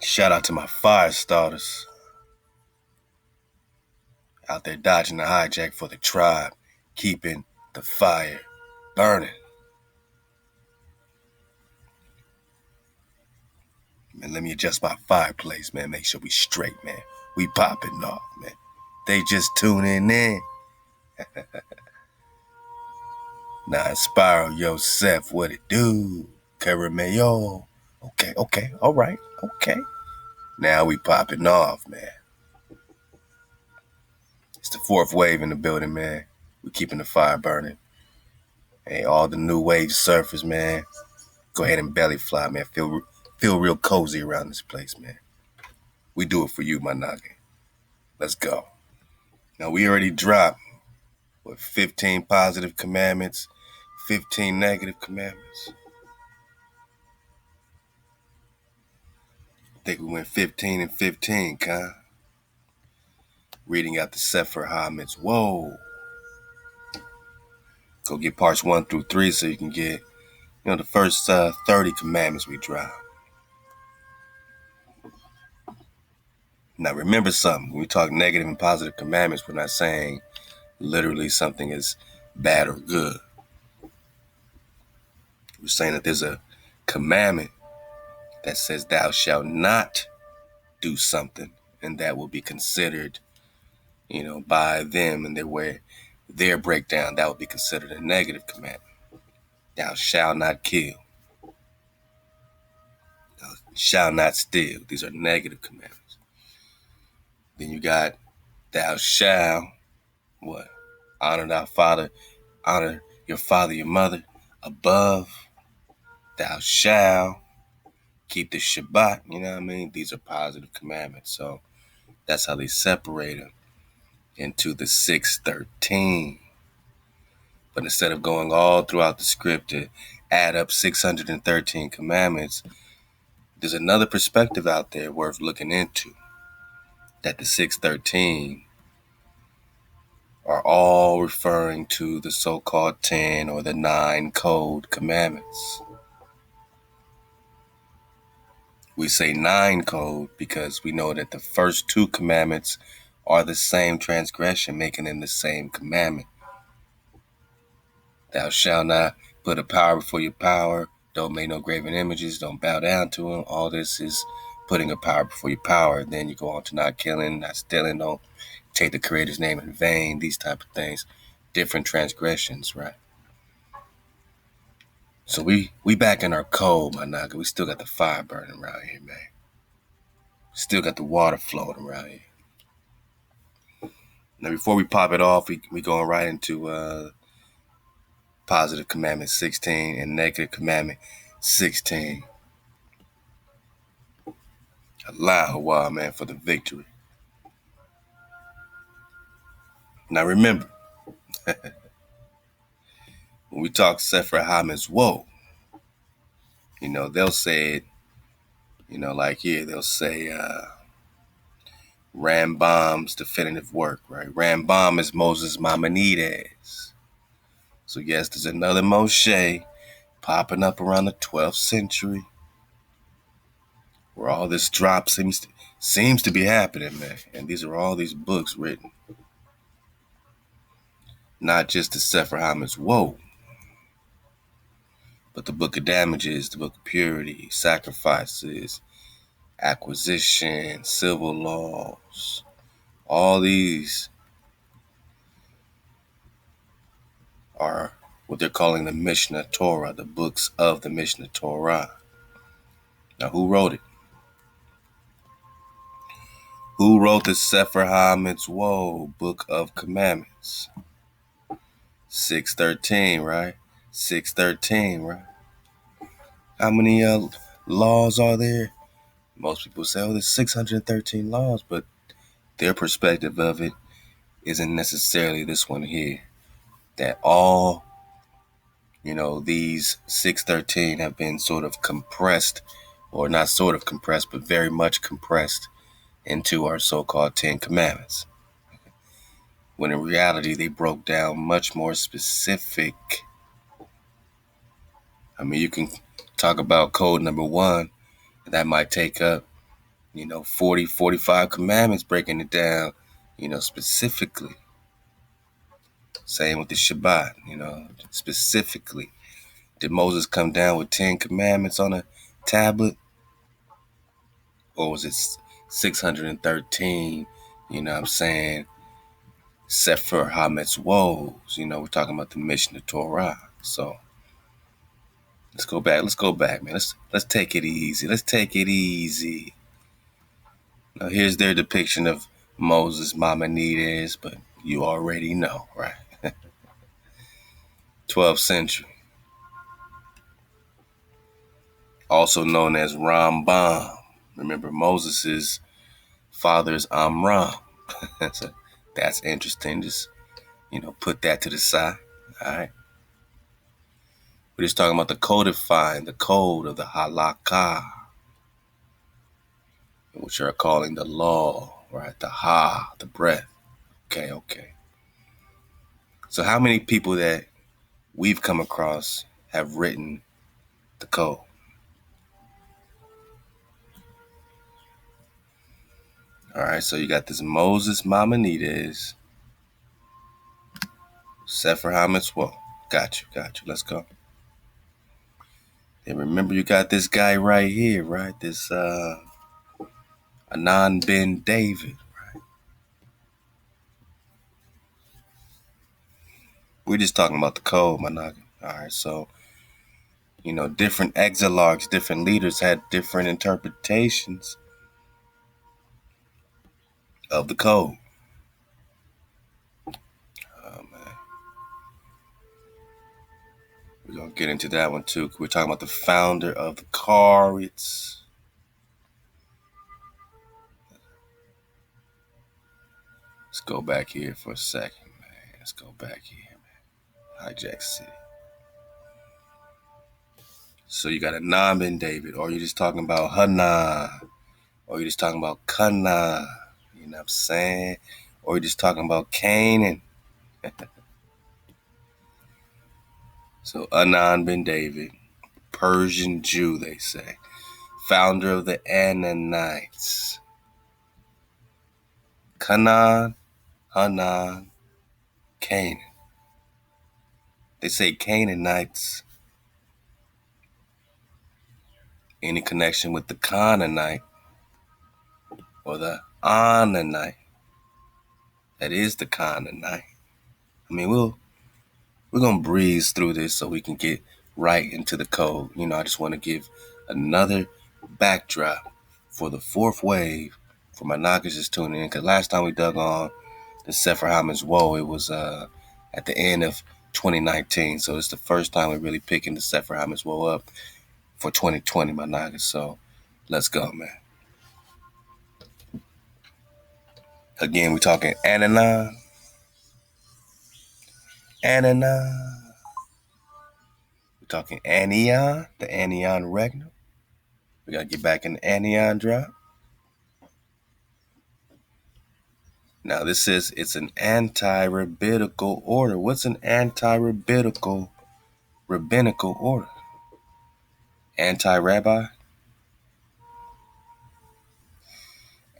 Shout out to my fire starters out there dodging the hijack for the tribe, keeping the fire burning. Man, let me adjust my fireplace, man. Make sure we straight, man. We popping off, man. They just tuning in. Nah, Spiral, yo, Seth, what it do? Caramel. Okay, all right, okay. Now we popping off, man. It's the fourth wave in the building, man. We keeping the fire burning. Hey, all the new wave surfers, man. Go ahead and belly fly, man. Feel real cozy around this place, man. We do it for you, my noggin. Let's go. Now, we already dropped, 15 positive commandments, 15 negative commandments. I think we went 15 and 15, Khan. Reading out the Sefer Ha-Mitzvot. Go get parts 1 through 3 so you can get, the first 30 commandments we dropped. Now, remember something. When we talk negative and positive commandments, we're not saying literally something is bad or good. We're saying that there's a commandment that says thou shalt not do something, and that will be considered, by them and their breakdown, that would be considered a negative commandment. Thou shalt not kill. Thou shalt not steal. These are negative commandments. Then you got thou shalt what? Honor thy father, honor your father, your mother above. Thou shalt keep the Shabbat. You know what I mean? These are positive commandments. So that's how they separate them into the 613. But instead of going all throughout the script to add up 613 commandments, there's another perspective out there worth looking into. That the 613 are all referring to the so-called 10 or the 9 code commandments. We say 9 code because we know that the first 2 commandments are the same transgression, making them the same commandment. Thou shalt not put a power before your power. Don't make no graven images. Don't bow down to them. All this is putting a power before your power. Then you go on to not killing, not stealing. Don't take the Creator's name in vain. These type of things. Different transgressions, right? So we back in our code, my nigga. We still got the fire burning around here, man. Still got the water flowing around here. Now, before we pop it off, we going right into positive commandment 16 and negative commandment 16. Allah, man, for the victory. Now remember, when we talk Sefer Ha-Mitzvot, they'll say it, like here, they'll say Rambam's definitive work, right? Rambam is Moses Maimonides. So yes, there's another Moshe popping up around the 12th century where all this drop seems to be happening, man. And these are all these books written. Not just the Sefer Ha-Mitzvot, but the book of damages, the book of purity, sacrifices, acquisition, civil laws. All these are what they're calling the Mishnah Torah, the books of the Mishnah Torah. Now, who wrote it? Who wrote the Sefer Ha-Mitzvot, Book of Commandments? 613, right? 613, right? How many laws are there? Most people say, there's 613 laws, but their perspective of it isn't necessarily this one here. That all, these 613 have been sort of compressed, or not sort of compressed, but very much compressed into our so-called 10 commandments. When in reality, they broke down much more specific. I mean, you can talk about code number 1, and that might take up, 40, 45 commandments, breaking it down, specifically. Same with the Shabbat, specifically. Did Moses come down with 10 commandments on a tablet? Or was it 613, Sefer Ha-Mitzvot? We're talking about the mission of Torah. So let's go back, man. Let's take it easy. Let's take it easy. Now here's their depiction of Moses, Maimonides, but you already know, right? 12th century. Also known as Rambam. Remember, Moses' father's Amram. So that's interesting. Just, put that to the side. All right. We're just talking about the codifying, the code of the halakha, which are calling the law, right? The the breath. Okay. So how many people that we've come across have written the code? All right, so you got this Moses Maimonides, Sefer Ha-Mitzvot. Got you. Let's go. And remember, you got this guy right here, right? This Anan ben David, right? We're just talking about the code, my noggin. All right, so, different exilarchs, different leaders had different interpretations of the code. Oh, man. We're going to get into that one, too. We're talking about the founder of the Karaism. Let's go back here for a second, man. Let's go back here, man. Hijack City. So you got Anan ben David, or you're just talking about Hanan, or you're just talking about Kana, you know what I'm saying? Or you're just talking about Canaan. So Anan ben David, Persian Jew, they say, founder of the Ananites. Canaan, Hanan, Canaan. They say Canaanites. Any connection with the Canaanite or the Ananite? That is the Canaanite. I mean, we're going to breeze through this so we can get right into the code. I just want to give another backdrop for the fourth wave for my knockers just tuning in. Because last time we dug on the Sefer Ha-Mitzvot, it was at the end of 2019. So it's the first time we're really picking the Sefer Ha-Mitzvot up for 2020, my knockers. So let's go, man. Again, we're talking Anan. We're talking Anion, the Anion Regnum. We got to get back in the Anion drop. Now, this says it's an anti-rabbinical order. What's an anti-rabbinical order? Anti-rabbi?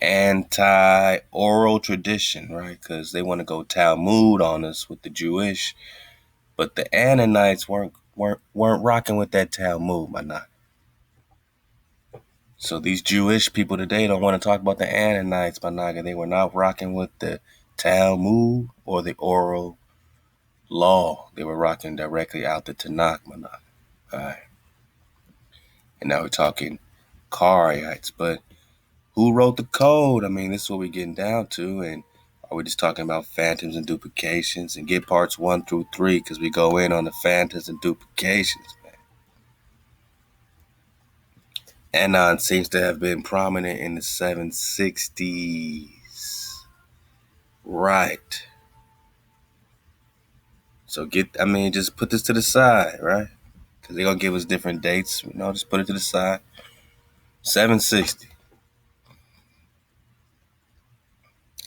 Anti-oral tradition, right? Because they want to go Talmud on us with the Jewish. But the Ananites weren't rocking with that Talmud, my not. So these Jewish people today don't want to talk about the Ananites, my naga. They were not rocking with the Talmud or the oral law. They were rocking directly out the Tanakh, my naga. All right. And now we're talking Karaites. But who wrote the code? I mean, this is what we're getting down to. And are we just talking about phantoms and duplications? And get parts 1 through 3 because we go in on the phantoms and duplications. Anan seems to have been prominent in the 760s. Right. So just put this to the side, right? Because they're going to give us different dates. Just put it to the side. 760.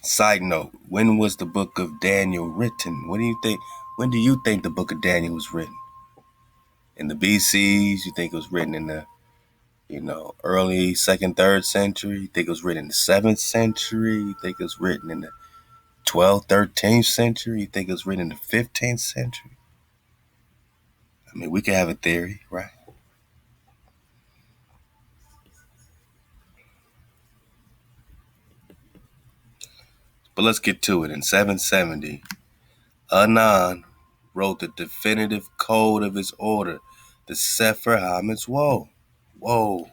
Side note, when was the book of Daniel written? What do you think? When do you think the book of Daniel was written? In the BCs? You think it was written in the Early 2nd, 3rd century. You think it was written in the 7th century. You think it was written in the 12th, 13th century. You think it was written in the 15th century. I mean, we could have a theory, right? But let's get to it. In 770, Anan wrote the definitive code of his order, the Sefer Ha-Mitzvot. Whoa.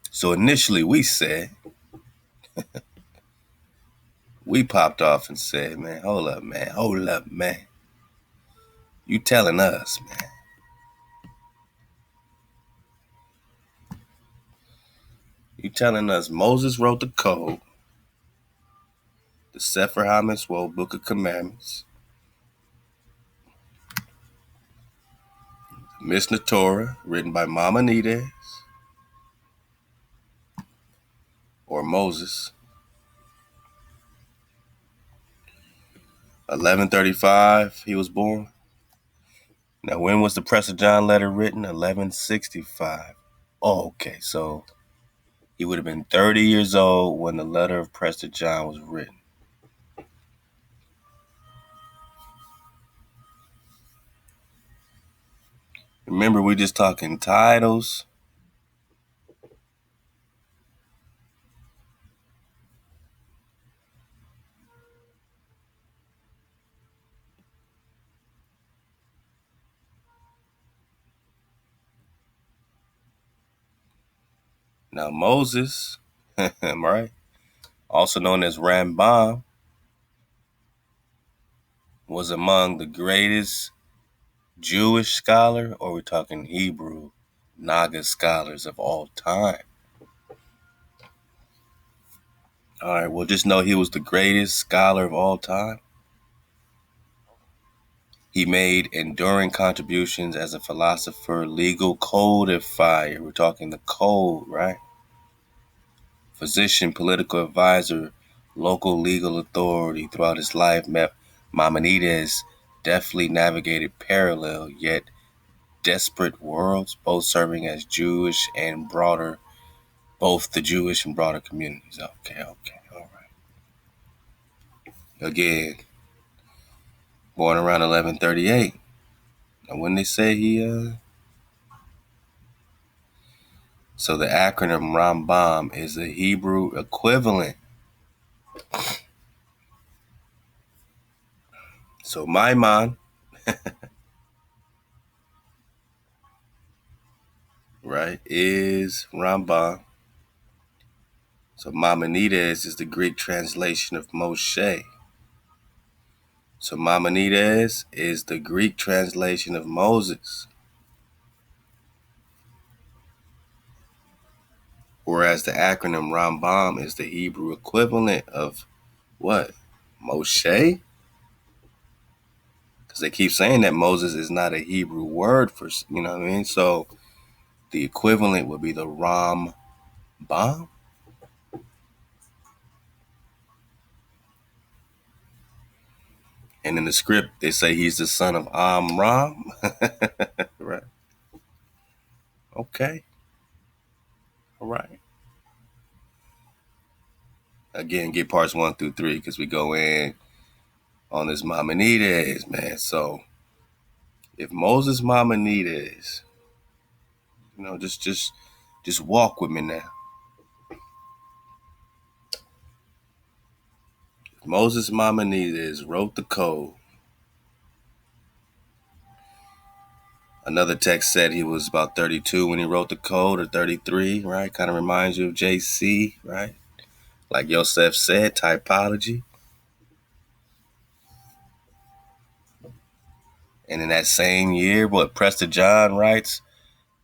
So initially we popped off and said, man, hold up, man. You telling us, man. You telling us Moses wrote the code, the Sefer Ha-Mitzvot, Book of Commandments, Mishnah Torah, written by Maimonides or Moses, 1135 he was born. Now, when was the Prester John letter written? 1165. Oh, okay, so he would have been 30 years old when the letter of Prester John was written. Remember, we just talking titles. Now, Moses, right, also known as Rambam, was among the greatest Jewish scholar, or we're talking Hebrew, Naga scholars of all time. All right, well, just know he was the greatest scholar of all time. He made enduring contributions as a philosopher, legal codifier. We're talking the code, right? Physician, political advisor, local legal authority. Throughout his life, Maimonides deftly navigated parallel yet desperate worlds, both serving as both the Jewish and broader communities. Okay, all right. Again, born around 1138. And when they say so the acronym Rambam is the Hebrew equivalent. So Maimon, right, is Rambam. So Maimonides is the Greek translation of Moshe. So Maimonides is the Greek translation of Moses. Whereas the acronym Rambam is the Hebrew equivalent of what? Moshe? Because they keep saying that Moses is not a Hebrew word for, you know what I mean? So the equivalent would be the Rambam. And in the script, they say he's the son of Amram. Right. Okay. All right. Again, get parts 1 through 3 because we go in on this Maimonides, man. So if Moses Maimonides, just walk with me now. If Moses Maimonides wrote the code. Another text said he was about 32 when he wrote the code, or 33, right? Kind of reminds you of JC, right? Like Yosef said, typology. And in that same year, what Prester John writes,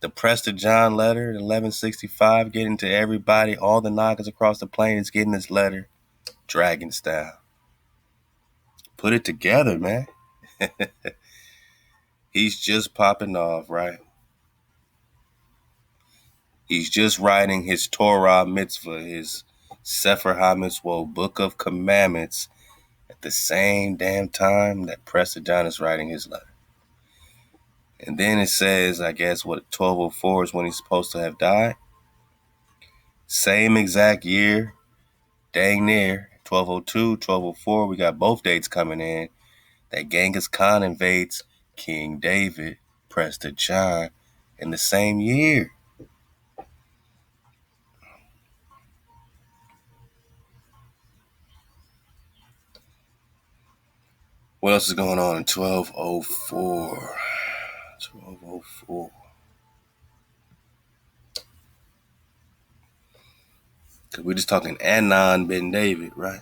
the Prester John letter, 1165, getting to everybody, all the knockers across the plains getting this letter, dragon style. Put it together, man. He's just popping off, right? He's just writing his Torah mitzvah, his Sefer Ha-Mitzvot, Book of Commandments, at the same damn time that Prester John is writing his letter. And then it says, I guess, 1204 is when he's supposed to have died. Same exact year, dang near, 1202, 1204. We got both dates coming in. That Genghis Khan invades King David, Prester John, in the same year. What else is going on in 1204? 1204. Because we're just talking Anan ben David, right?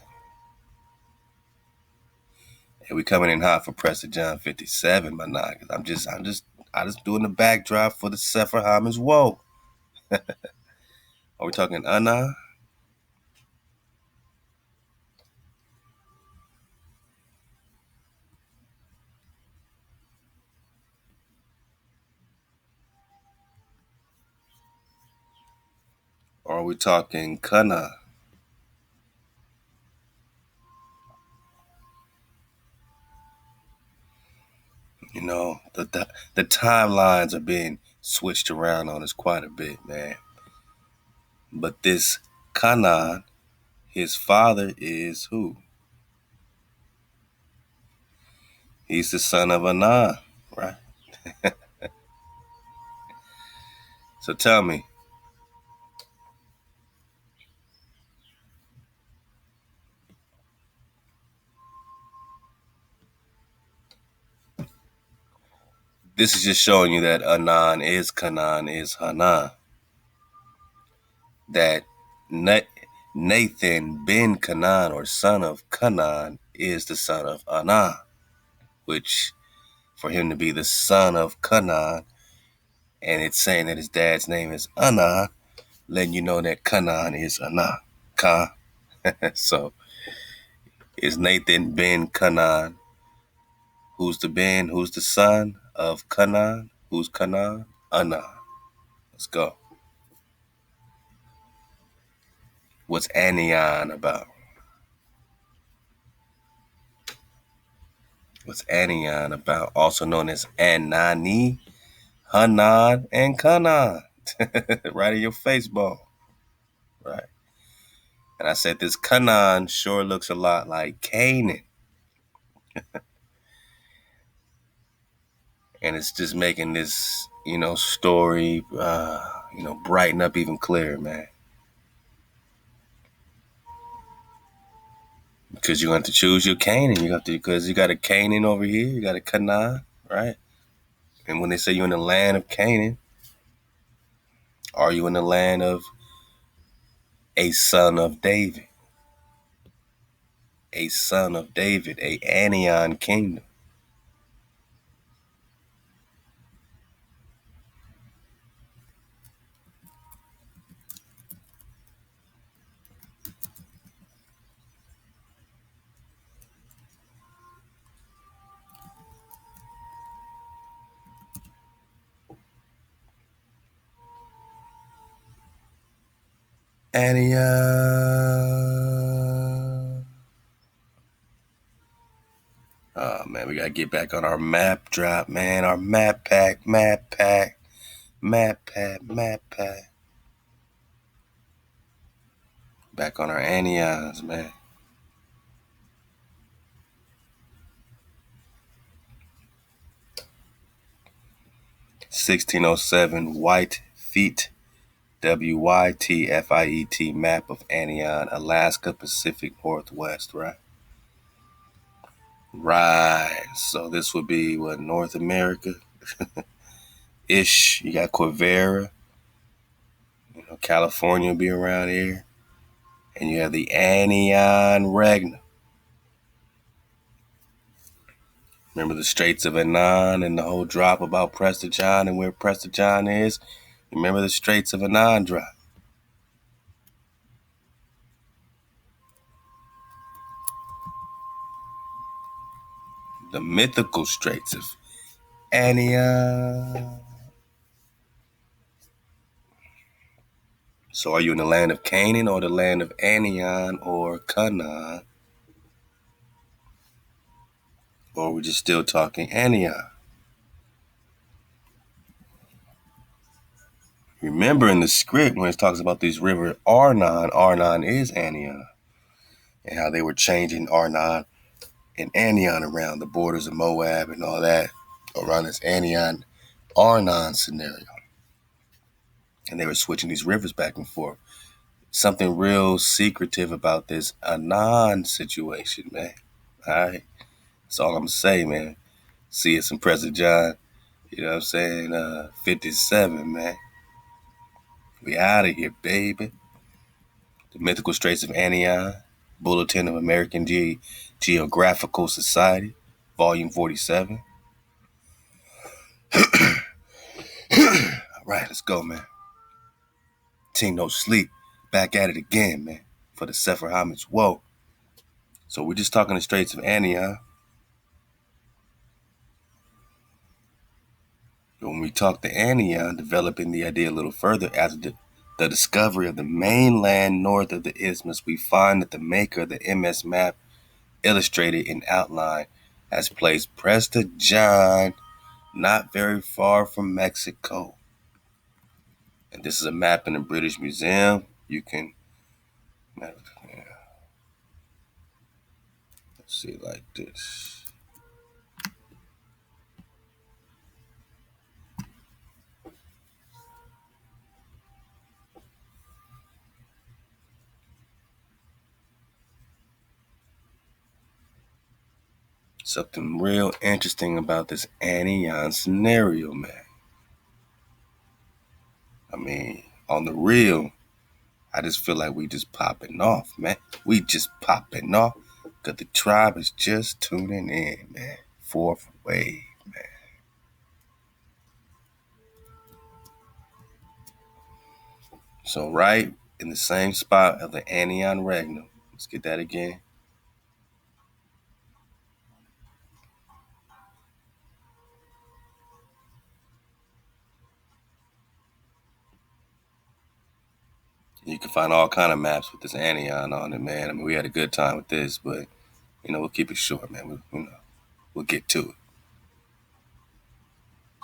And we coming in hot for Prester John 57, but nah, because I'm just doing the backdrop for the Sefer Ha-Mitzvot. Are we talking Anan? Or are we talking Kana? You know, the timelines are being switched around on us quite a bit, man. But this Canaan, his father is who? He's the son of Anan, right? So tell me, this is just showing you that Anan is Canaan, is Hanan. That Nathan ben Canaan, or son of Canaan, is the son of Anan, which for him to be the son of Canaan, and it's saying that his dad's name is Anan, letting you know that Canaan is Anan. Khan. So is Nathan ben Canaan. Who's the Ben? Who's the son of Canaan? Who's Canaan? Anan. Let's go. What's Anion about? What's Anion about? Also known as Anani, Hanan, and Canaan. Right in your face, ball. Right. And I said this Canaan sure looks a lot like Canaan. And it's just making this, story, brighten up even clearer, man. Because you have to choose your Canaan. Because you got a Canaan over here, you got a Canaan, right? And when they say you're in the land of Canaan, are you in the land of a son of David? A son of David, a Anion kingdom. Anion. Oh man, we gotta get back on our map drop, man. Our map pack. Back on our anions, man. 1607 White Feet, WYTFIET map of Anion, Alaska, Pacific Northwest, right? Right. So this would be what, North America ish. You got Quivira, California will be around here. And you have the Anion Regna. Remember the Straits of Anan and the whole drop about Prester John and where Prester John is? Remember the Straits of Anan drop. The mythical Straits of Anion. So are you in the land of Canaan or the land of Anion or Canaan? Or are we just still talking Anion? Remember in the script when it talks about these rivers, Arnon is Anion, and how they were changing Arnon and Anion around the borders of Moab and all that around this Anion Arnon scenario. And they were switching these rivers back and forth. Something real secretive about this Anan situation, man. All right. That's all I'm going to say, man. See us in Prester John, you know what I'm saying? 57, man. We out of here, baby. The Mythical Straits of Anion, Bulletin of American Geographical Society, Volume 47. All right, let's go, man. Team No Sleep, back at it again, man, for the Sefer Ha-Mitzvot. So we're just talking the Straits of Anion. When we talk to Anion, developing the idea a little further, after the discovery of the mainland north of the isthmus, we find that the maker of the MS map illustrated in outline has placed Prester John not very far from Mexico. And this is a map in the British Museum. You can, let's see it like this. Something real interesting about this Anion scenario, man. I mean, on the real, I just feel like we just popping off, man. We just popping off because the tribe is just tuning in, man. Fourth wave, man. So right in the same spot of the Anion Regnum, let's get that again. You can find all kind of maps with this Anion on it, man. I mean, we had a good time with this, but we'll keep it short, man. We'll get to it.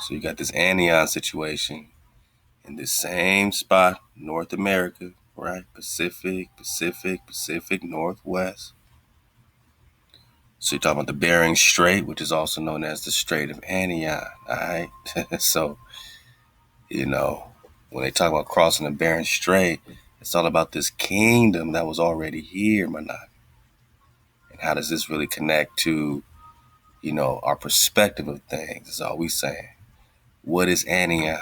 So you got this Anion situation in the same spot, North America, right? Pacific, Northwest. So you're talking about the Bering Strait, which is also known as the Strait of Anion, all right? So, when they talk about crossing the Bering Strait, it's all about this kingdom that was already here, Manan. And how does this really connect to, our perspective of things? Is all we saying. What is Anion?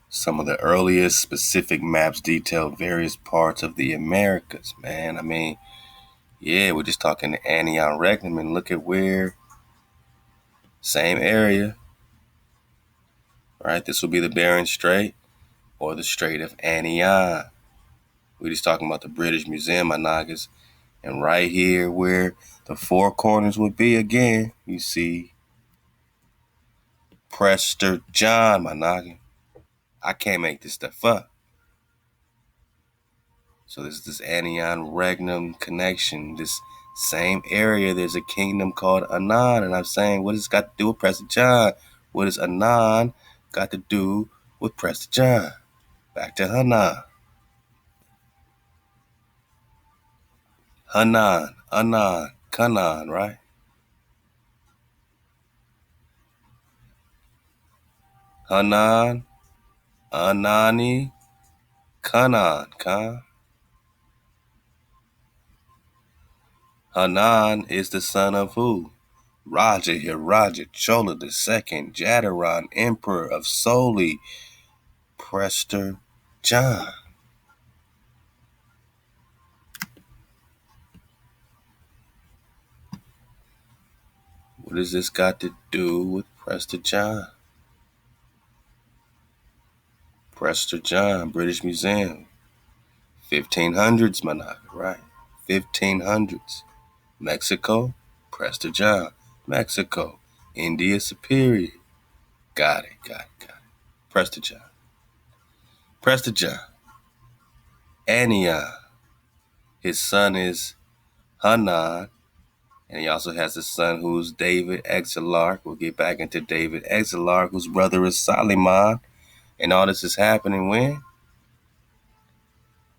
Some of the earliest specific maps detail various parts of the Americas, man. I mean, yeah, we're just talking the Anion Regnum, and look at where, same area, right? This will be the Bering Strait or the Strait of Anion. We're just talking about the British Museum, Monagas. And right here where the four corners would be again, you see Prester John, Monaga. I can't make this stuff up. So there's this Anion Regnum connection, this same area. There's a kingdom called Anan, and I'm saying, what has it got to do with Prester John? What has Anan got to do with Prester John? Back to Hanan. Hanan, Anan, Kanan, right? Hanan, Anani, Kanan, Khan. Hanan is the son of who? Raja Hiraja Chola II, Jadaron, Emperor of Soli, Prester John. What has this got to do with Prester John? Prester John, British Museum. 1500s, Monaga, right? 1500s. Mexico, Prester John. Mexico, India Superior. Got it. Prester John. Prester John. Aniah. His son is Hanan. And he also has a son who's David Exelarch. We'll get back into David Exelarch, whose brother is Solomon. And all this is happening when?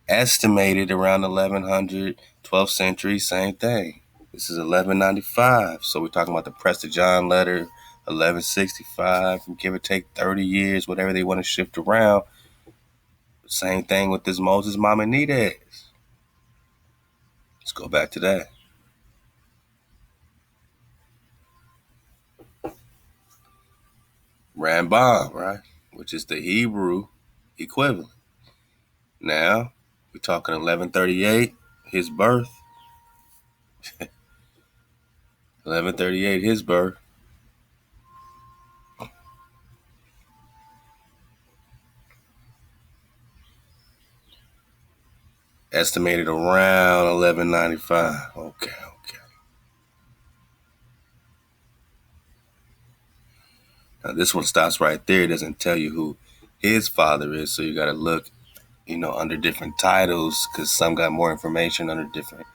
Estimated around 1100, 12th century, same thing. This is 1195. So we're talking about the Prester John letter, 1165. Give or take 30 years, whatever they want to shift around. Same thing with this Moses Maimonides. Let's go back to that. Rambam, right? Which is the Hebrew equivalent. Now, we're talking 1138, his birth. 1138, his birth. Estimated around 1195. Okay. Now, this one stops right there. It doesn't tell you who his father is, so you got to look, under different titles, because some got more information under different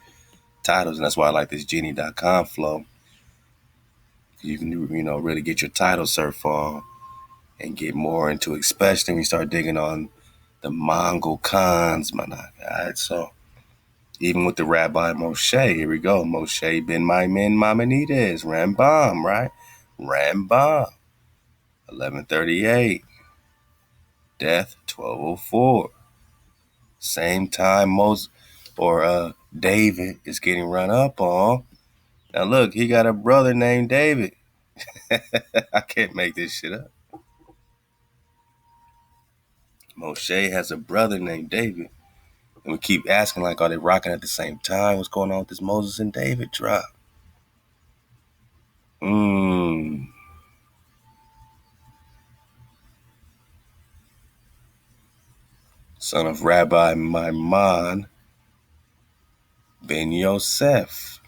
titles, and that's why I like this genie.com flow. You can, really get your title surf on and get more into, especially when you start digging on the Mongol Khans, man. All right, so even with the Rabbi Moshe, here we go. Moshe ben Maimonides, Rambam, right? Rambam, 1138. Death, 1204. Same time Moses or David is getting run up on. Now look, he got a brother named David. I can't make this shit up. Moshe has a brother named David. And we keep asking, like, are they rocking at the same time? What's going on with this Moses and David drop? Son of Rabbi Maimon ben Yosef.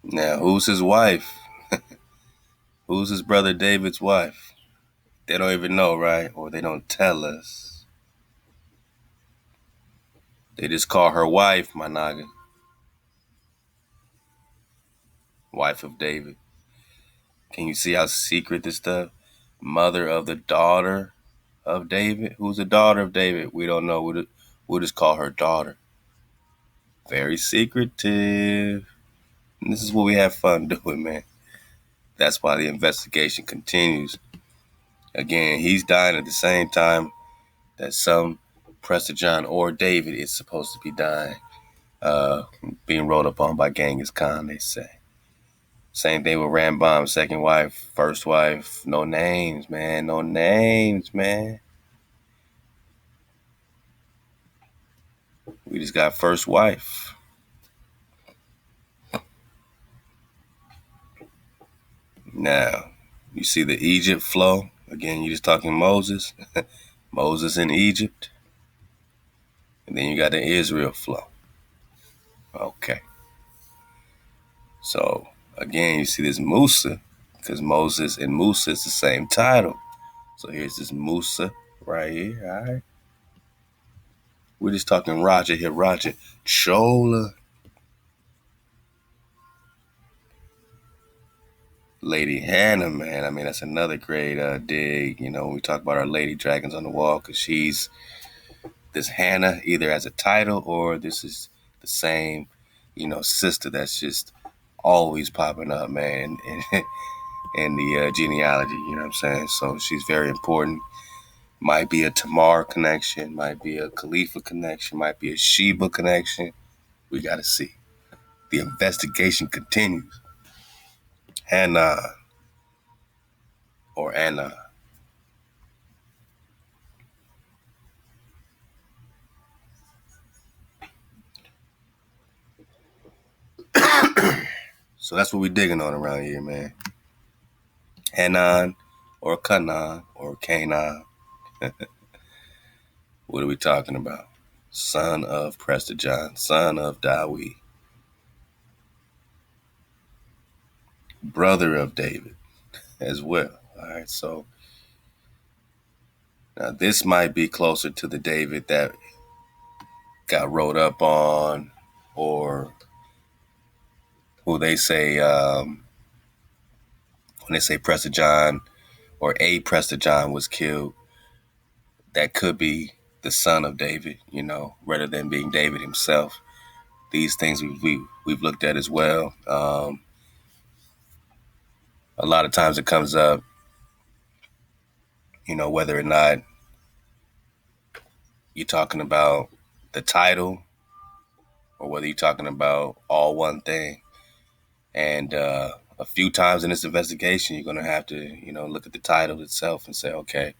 Now, who's his wife? Who's his brother David's wife? They don't even know, right? Or they don't tell us. They just call her wife, my naga. Wife of David. Can you see how secret this stuff? Mother of the daughter of David. Who's the daughter of David? We don't know. We'll just call her daughter. Very secretive. And this is what we have fun doing, man. That's why the investigation continues. Again, he's dying at the same time that some Prester John or David is supposed to be dying. Being rolled up on by Genghis Khan, they say. Same thing with Rambam, second wife, first wife. No names, man. No names, man. We just got first wife. Now, you see the Egypt flow. Again, you're just talking Moses. Moses in Egypt. And then you got the Israel flow. Okay. So, again, you see this Musa. Because Moses and Musa is the same title. So here's this Musa right here. All right. We're just talking Roger here. Roger. Chola. Lady Hannah, man. I mean, that's another great dig. When we talk about our Lady Dragons on the Wall, because she's this Hannah either as a title or this is the same, sister that's just always popping up, man, in the genealogy. You know what I'm saying? So she's very important. Might be a Tamar connection, might be a Khalifa connection, might be a Sheba connection. We got to see. The investigation continues. Hannah or Anna. So that's what we're digging on around here, man. Anan or Canaan or Canaan. What are we talking about? Son of Prester John, son of Dawid, brother of David as well. All right, so now this might be closer to the David that got wrote up on, or who they say when they say Prester John or a Prester John was killed. That could be the son of David, rather than being David himself. These things we've looked at as well. A lot of times it comes up, whether or not you're talking about the title or whether you're talking about all one thing. And a few times in this investigation, you're going to have to, look at the title itself and say, okay,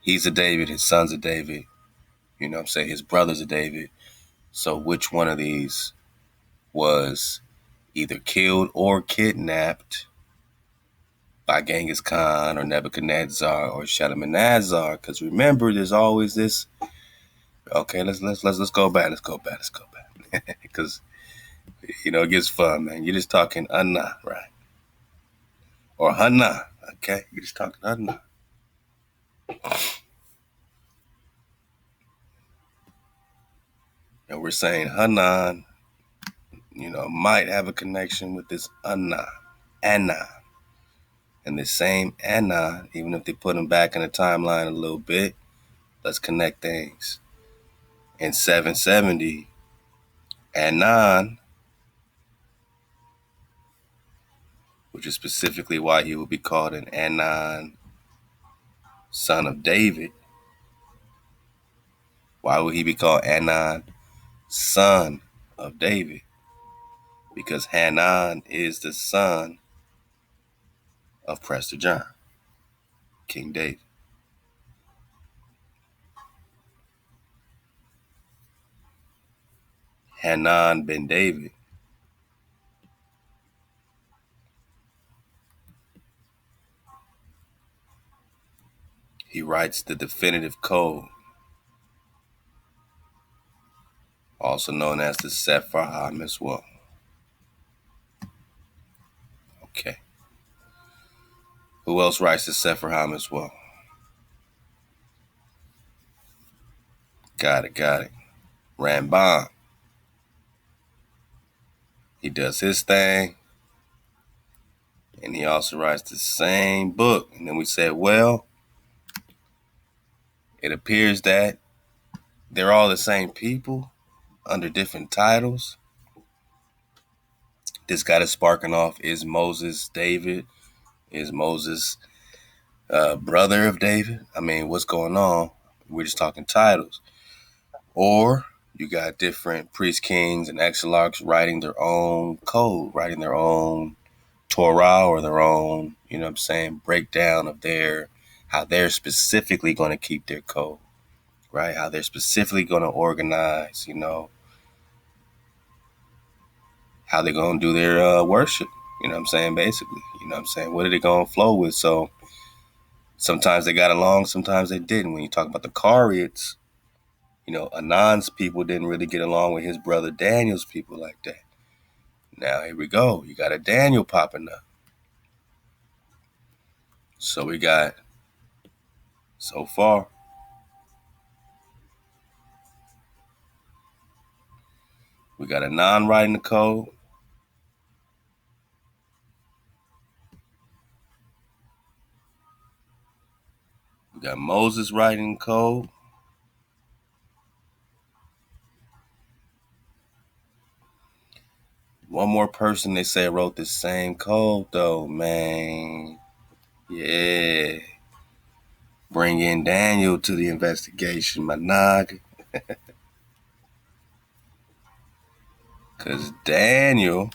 he's a David, his son's a David, his brother's a David. So which one of these was either killed or kidnapped by Genghis Khan or Nebuchadnezzar or Shalmaneser? Because remember, there's always this. Okay, let's go back. Let's go back. Because it gets fun, man. You're just talking Anna, right? Or Hana. Okay, you're just talking Hana. And we're saying Hanan, might have a connection with this Anna. And the same Anna, even if they put him back in the timeline a little bit, let's connect things. In 770, Anan, which is specifically why he would be called an Anan, son of David. Why would he be called Anan, son of David? Because Hanan is the son of Prester John, King David. Hanan ben David. He writes the definitive code, also known as the Sefer Ha-Mitzvot. Okay. Who else writes the Sefer Ha-Mitzvot? Got it. Ramban. He does his thing. And he also writes the same book. And then we said, well, it appears that they're all the same people under different titles. This got us sparking off. Is Moses David? Is Moses brother of David? I mean, what's going on? We're just talking titles. Or you got different priest kings and exilarchs writing their own code, writing their own Torah or their own, breakdown of how they're specifically going to keep their code, right? How they're specifically going to organize, how they're going to do their worship, basically, what are they going to flow with? So sometimes they got along, sometimes they didn't. When you talk about the Karaites, Anan's people didn't really get along with his brother Daniel's people like that. Now, here we go. You got a Daniel popping up. So we got, so far, we got Anan writing the code. We got Moses writing the code. One more person they say wrote the same code, though, man. Yeah. Bring in Daniel to the investigation, my nog. Because Daniel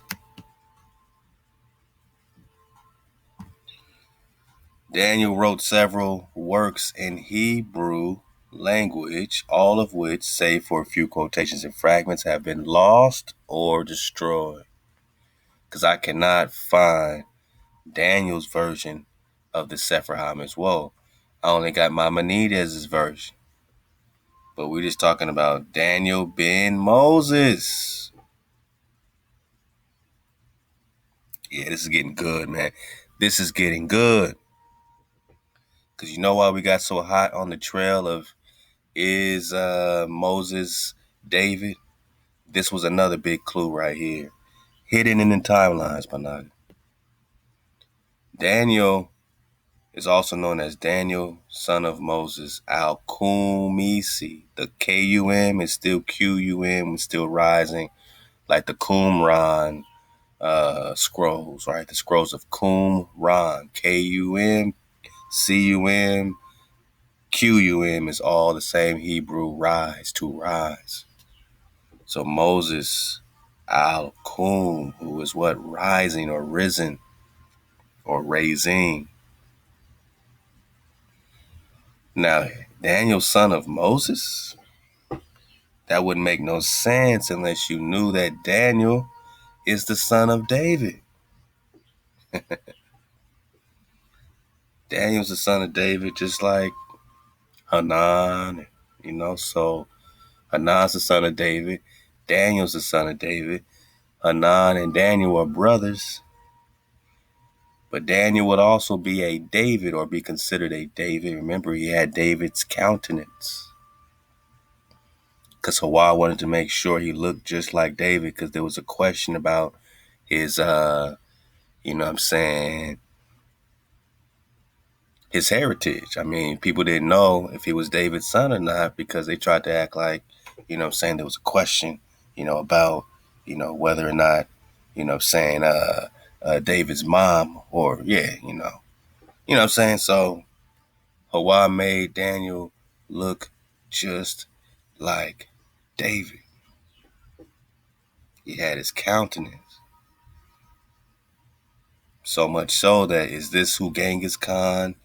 wrote several works in Hebrew language, all of which, save for a few quotations and fragments, have been lost or destroyed. Because I cannot find Daniel's version of the Sefer Ha-Mitzvot. I only got Maimonides' version. But we're just talking about Daniel ben Moses. Yeah, this is getting good, man. This is getting good. Because you know why we got so hot on the trail of is Moses David? This was another big clue right here. Hidden in the timelines, Panag. Daniel is also known as Daniel, son of Moses, Al-Kumisi. The K-U-M is still Q-U-M, is still rising, like the Qumran scrolls, right? The scrolls of Qumran, K-U-M, C-U-M, Q-U-M is all the same Hebrew, rise, to rise. So Moses, Al-Kum, who is what? Rising or risen or raising. Now, Daniel, son of Moses? That wouldn't make no sense unless you knew that Daniel is the son of David. Daniel's the son of David, just like Hanan, so Hanan's the son of David. Daniel's the son of David. Anan and Daniel are brothers. But Daniel would also be a David or be considered a David. Remember, he had David's countenance. Because Thawada wanted to make sure he looked just like David because there was a question about his, his heritage. I mean, people didn't know if he was David's son or not because they tried to act like, there was a question, about, whether or not, David's mom or, So Thawada made Daniel look just like David. He had his countenance. So much so that is this who Genghis Khan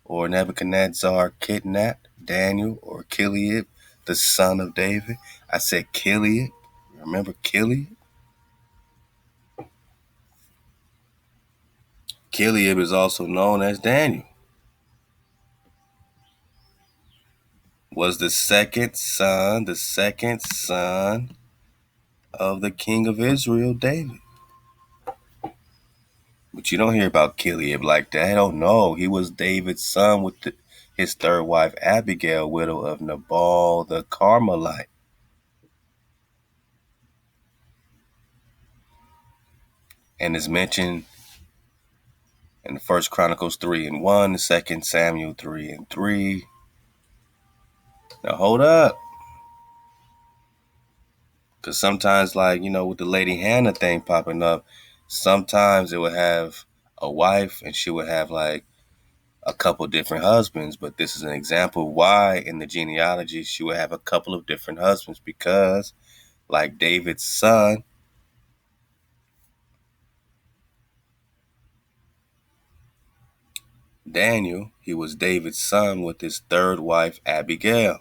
or Nebuchadnezzar kidnapped? Daniel or Kiliab, the son of David? I said Kiliab. Remember Kiliab? Kiliab is also known as Daniel. Was the second son of the king of Israel, David. But you don't hear about Kiliab like that. I don't know. He was David's son with his third wife, Abigail, widow of Nabal the Carmelite. And is mentioned in the First Chronicles 3:1, 2 Samuel 3:3. Now hold up. Because sometimes, with the Lady Hannah thing popping up, sometimes it would have a wife and she would have a couple different husbands. But this is an example why in the genealogy she would have a couple of different husbands because, like David's son, Daniel, he was David's son with his third wife, Abigail.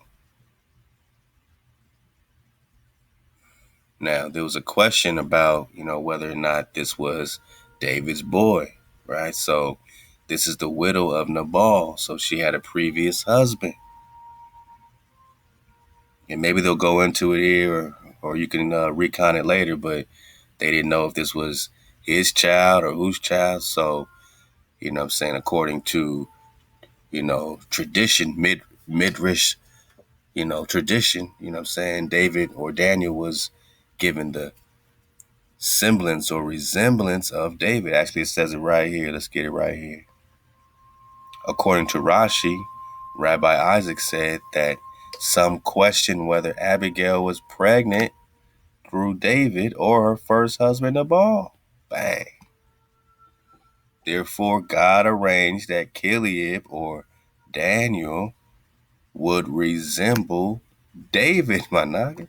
Now, there was a question about, whether or not this was David's boy, right? So this is the widow of Nabal. So she had a previous husband. And maybe they'll go into it here or you can recon it later, but they didn't know if this was his child or whose child. So, according to, tradition, midrash, tradition, David or Daniel was given the semblance or resemblance of David. Actually, it says it right here. Let's get it right here. According to Rashi, Rabbi Isaac said that some question whether Abigail was pregnant through David or her first husband Nabal. Bang. Therefore, God arranged that Kiliab or Daniel would resemble David, my nigga.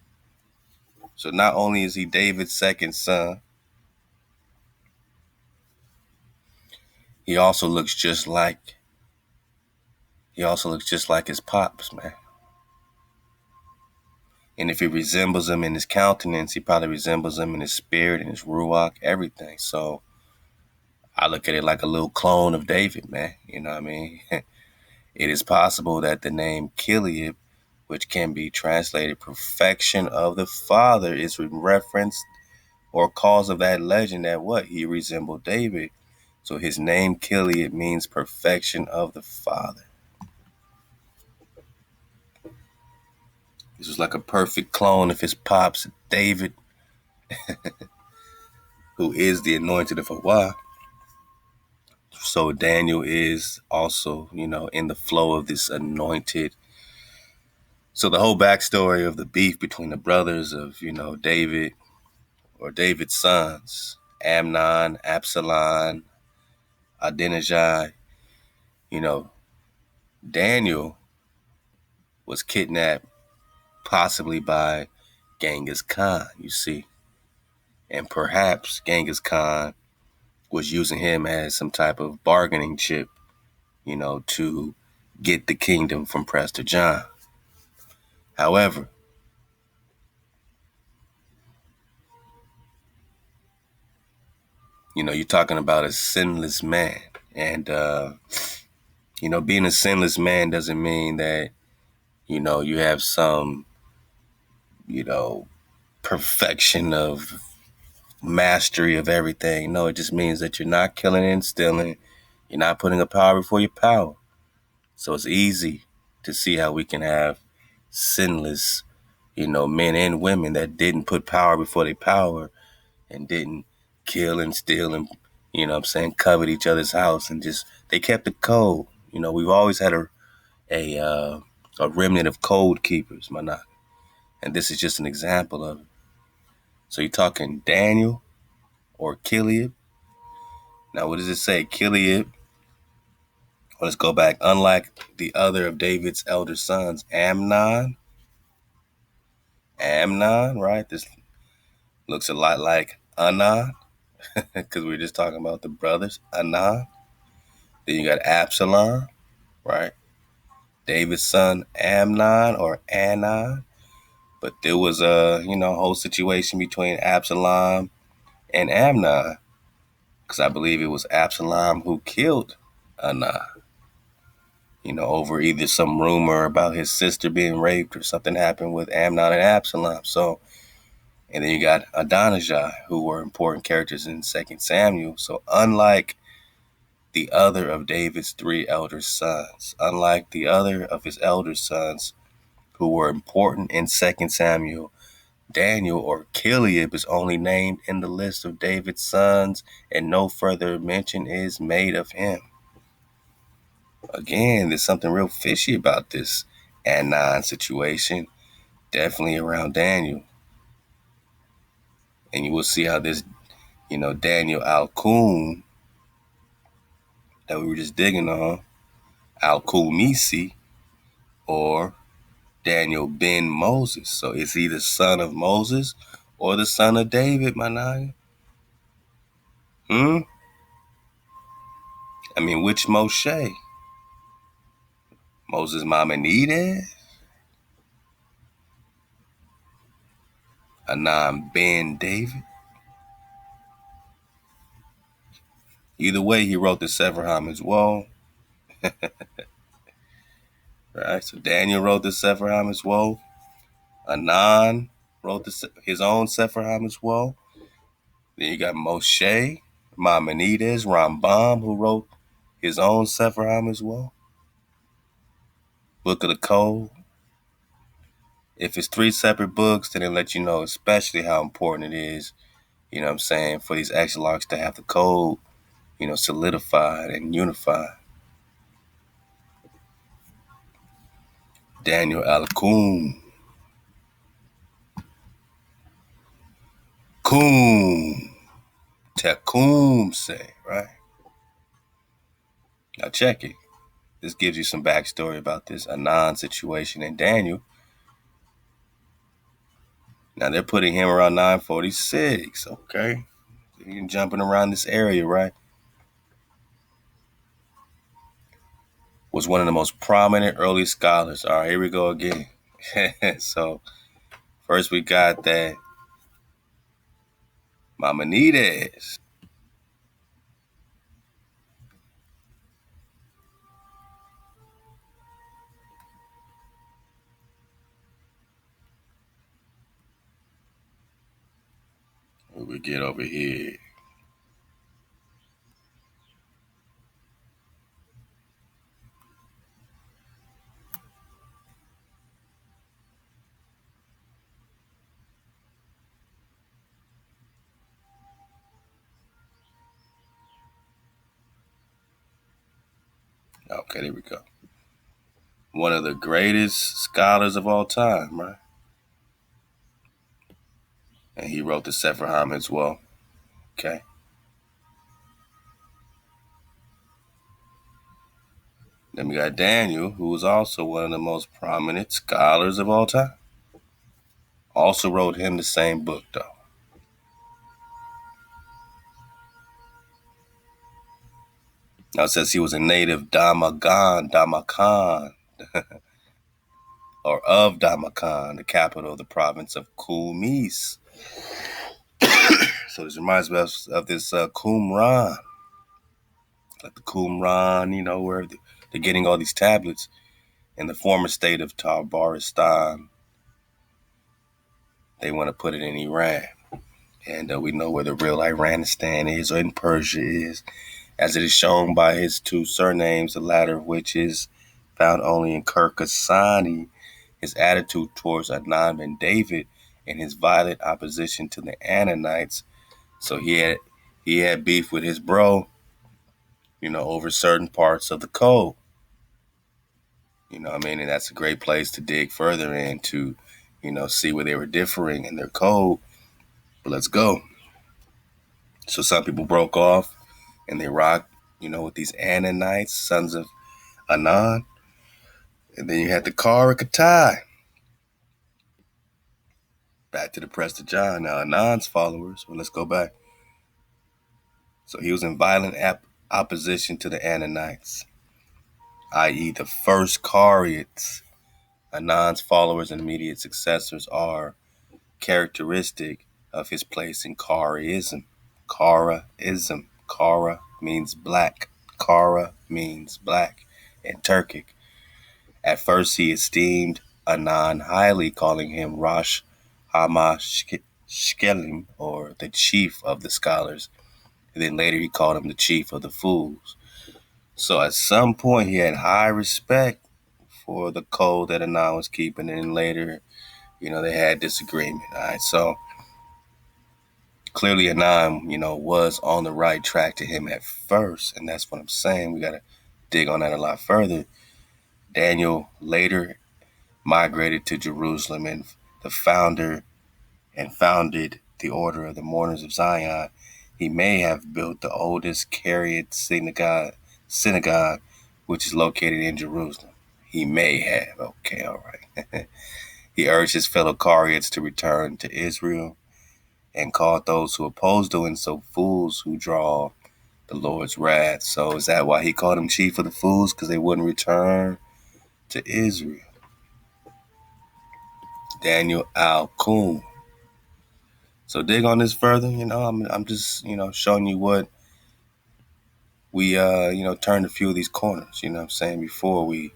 So not only is he David's second son, he also looks just like his pops, man. And if he resembles him in his countenance, he probably resembles him in his spirit and his ruach, everything. So I look at it like a little clone of David, man. You know what I mean? It is possible that the name Kiliab which can be translated perfection of the father, is in reference or cause of that legend that what? He resembled David. So his name, Gilead, means perfection of the father. This was like a perfect clone of his pops, David, who is the anointed of Watah. So Daniel is also, in the flow of this anointed. So the whole backstory of the beef between the brothers of, David or David's sons, Amnon, Absalom, Adonijah, Daniel was kidnapped possibly by Genghis Khan, you see. And perhaps Genghis Khan was using him as some type of bargaining chip, to get the kingdom from Prester John. However, you're talking about a sinless man. And, being a sinless man doesn't mean that, you have some, perfection of mastery of everything. No, it just means that you're not killing and stealing. You're not putting a power before your power. So it's easy to see how we can have sinless, men and women that didn't put power before their power and didn't kill and steal and, covet each other's house and just, they kept the code. We've always had a remnant of code keepers, and this is just an example of it. So you're talking Daniel or Gilead. Now, what does it say? Gilead. Well, let's go back. Unlike the other of David's elder sons, Amnon, right? This looks a lot like Anan, because we are just talking about the brothers, Anan. Then you got Absalom, right? David's son, Amnon or Anan. But there was a, whole situation between Absalom and Amnon, because I believe it was Absalom who killed Anan, over either some rumor about his sister being raped or something happened with Amnon and Absalom. So, and then you got Adonijah, who were important characters in 2 Samuel. So unlike the other of David's three elder sons, unlike the other of his elder sons who were important in 2 Samuel, Daniel or Gilead is only named in the list of David's sons, and no further mention is made of him. Again, there's something real fishy about this Anan situation, definitely around Daniel. And you will see how this, Daniel Al-Kun that we were just digging on, Al-Kumisi, or Daniel ben Moses. So it's either son of Moses or the son of David, Manaya. I mean, which Moshe? Moses Maimonides? Anan ben David? Either way, he wrote the Sefer Ha-Mitzvot. Right? So Daniel wrote the Sefer Ha-Mitzvot. Anan wrote his own Sefer Ha-Mitzvot. Then you got Moshe, Maimonides, Rambam, who wrote his own Sefer Ha-Mitzvot. Book of the Code. If it's three separate books, then it let you know especially how important it is, for these exilarchs to have the code, solidified and unified. Daniel Al-Kun. Kum. Tekum say, right? Now check it. This gives you some backstory about this Anan situation and Daniel. Now they're putting him around 946. Okay. You're jumping around this area, right? Was one of the most prominent early scholars. All right, here we go again. So first we got that Maimonides. We get over here. Okay, there we go. One of the greatest scholars of all time, right? And he wrote the Sefer Ha-Mitzvot. Okay. Then we got Daniel, who was also one of the most prominent scholars of all time. Also wrote him the same book, though. Now it says he was a native Damakan, or of Damakan, the capital of the province of Kumis. So this reminds me of this Qumran, like the Qumran, where they're getting all these tablets in the former state of Tabaristan. They want to put it in Iran. And we know where the real Iranistan is, or in Persia is, as it is shown by his two surnames, the latter of which is found only in Kirkasani, his attitude towards Anan and David, and his violent opposition to the Ananites. So he had beef with his bro, over certain parts of the code. You know what I mean? And that's a great place to dig further in to, see where they were differing in their code. But let's go. So some people broke off and they rocked, with these Ananites, sons of Anan. And then you had the Karaism. Back to the Prester John. Now, Anan's followers, well, let's go back. So he was in violent opposition to the Ananites, i.e. the first Karaites. Anan's followers and immediate successors are characteristic of his place in Karaism. Karaism. Kara means black. Kara means black in Turkic. At first he esteemed Anan highly, calling him Rosh Hamashkelim, or the chief of the scholars. And then later he called him the chief of the fools. So at some point he had high respect for the code that Anan was keeping, and then later, they had disagreement. All right, so clearly Anan, was on the right track to him at first, and that's what I'm saying. We got to dig on that a lot further. Daniel later migrated to Jerusalem and founded the Order of the Mourners of Zion. He may have built the oldest Karaite synagogue, which is located in Jerusalem. He may have. Okay, all right. He urged his fellow Karaites to return to Israel and called those who oppose doing so fools who draw the Lord's wrath. So is that why he called them chief of the fools? Because they wouldn't return to Israel. Daniel Al-Kum. So dig on this further. I'm just, showing you what we, turned a few of these corners, what I'm saying, before we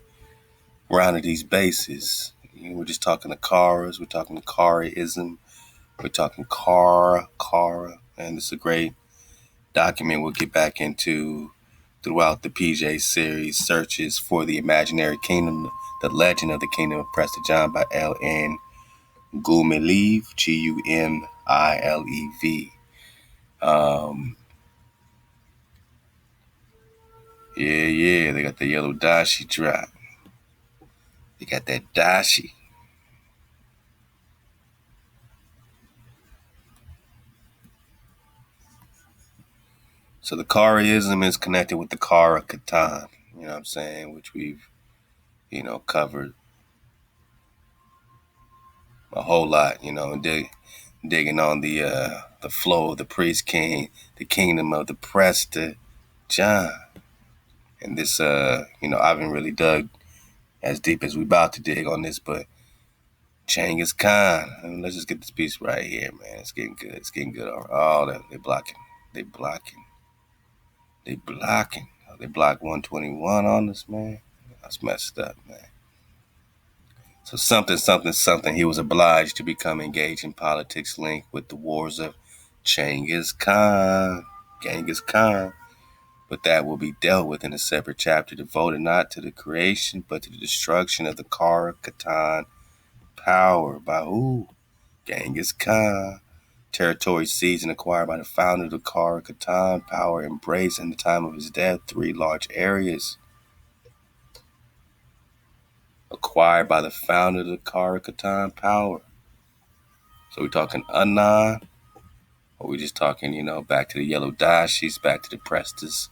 rounded these bases. We're just talking the Karas, we're talking the Karaism, we're talking Kara, and it's a great document we'll get back into throughout the PJ series, Searches for the Imaginary Kingdom, The Legend of the Kingdom of Prester John by L.N. Gumilev, Gumilev. Yeah, they got the yellow dashi drop. They got that dashi. So the Karaism is connected with the Kara Katan, what I'm saying, which we've, covered a whole lot, digging on the flow of the priest king, the kingdom of the Prester John. And this, I haven't really dug as deep as we about to dig on this, but Genghis Khan. Let's just get this piece right here, man. It's getting good. It's getting good. Oh, they're blocking. They blocking. Oh, they blocked 121 on us, man. That's messed up, man. So something. He was obliged to become engaged in politics linked with the wars of Genghis Khan. But that will be dealt with in a separate chapter devoted not to the creation, but to the destruction of the Karaism power. By who? Genghis Khan. Territory seized and acquired by the founder of the Karaism power embraced in the time of his death 3 large areas. Acquired by the founder of the Karaism power. So we're talking Anan, or we just talking, back to the yellow dashes, back to the Presters.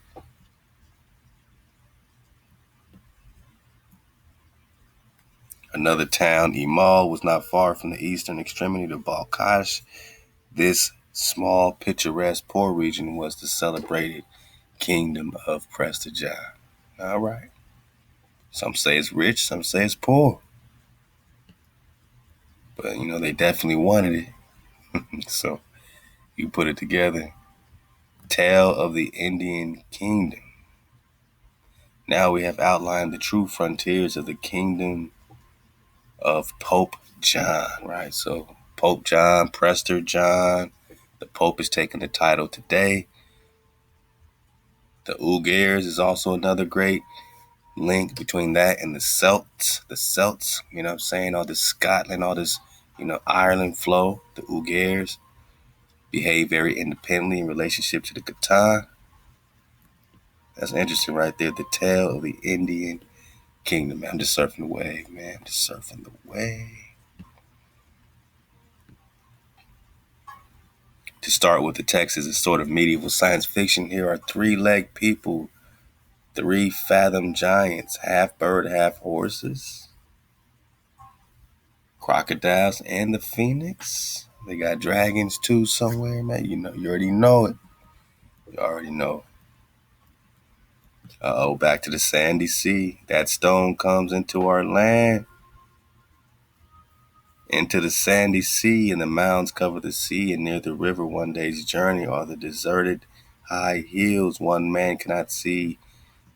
Another town, Emal, was not far from the eastern extremity of Balkash. This small, picturesque, poor region was the celebrated kingdom of Prester John. All right. Some say it's rich, some say it's poor. But, they definitely wanted it. So you put it together. Tale of the Indian Kingdom. Now we have outlined the true frontiers of the kingdom of Pope John, right? So Pope John, Prester John, the Pope is taking the title today. The Uyghurs is also another great link between that and the Celts. The Celts, all this Scotland, all this, Ireland flow. The Uyghurs behave very independently in relationship to the Khatan. That's interesting right there. The tale of the Indian Kingdom. Man, I'm just surfing the wave, man. I'm just surfing the wave. To start with, the text is a sort of medieval science fiction. Here are 3-legged people, 3-fathom giants, half bird, half horses, crocodiles, and the phoenix. They got dragons too somewhere, man. You already know it. You already know. Back to the sandy sea. That stone comes into our land. Into the sandy sea, and the mounds cover the sea, and near the river 1 day's journey are the deserted high hills. One man cannot see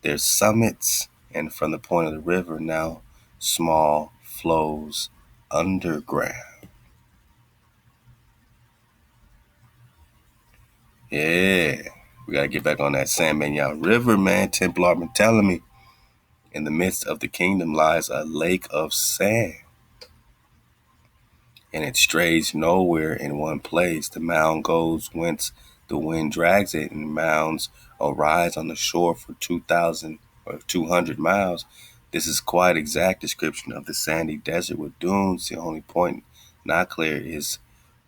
their summits, and from the point of the river now small flows underground. Yeah, we gotta get back on that San Maimon River, man. Templar been telling me. In the midst of the kingdom lies a lake of sand, and it strays nowhere in one place. The mound goes whence the wind drags it, and mounds arise on the shore for 2,000 or 200 miles. This is quite exact description of the sandy desert with dunes. The only point not clear is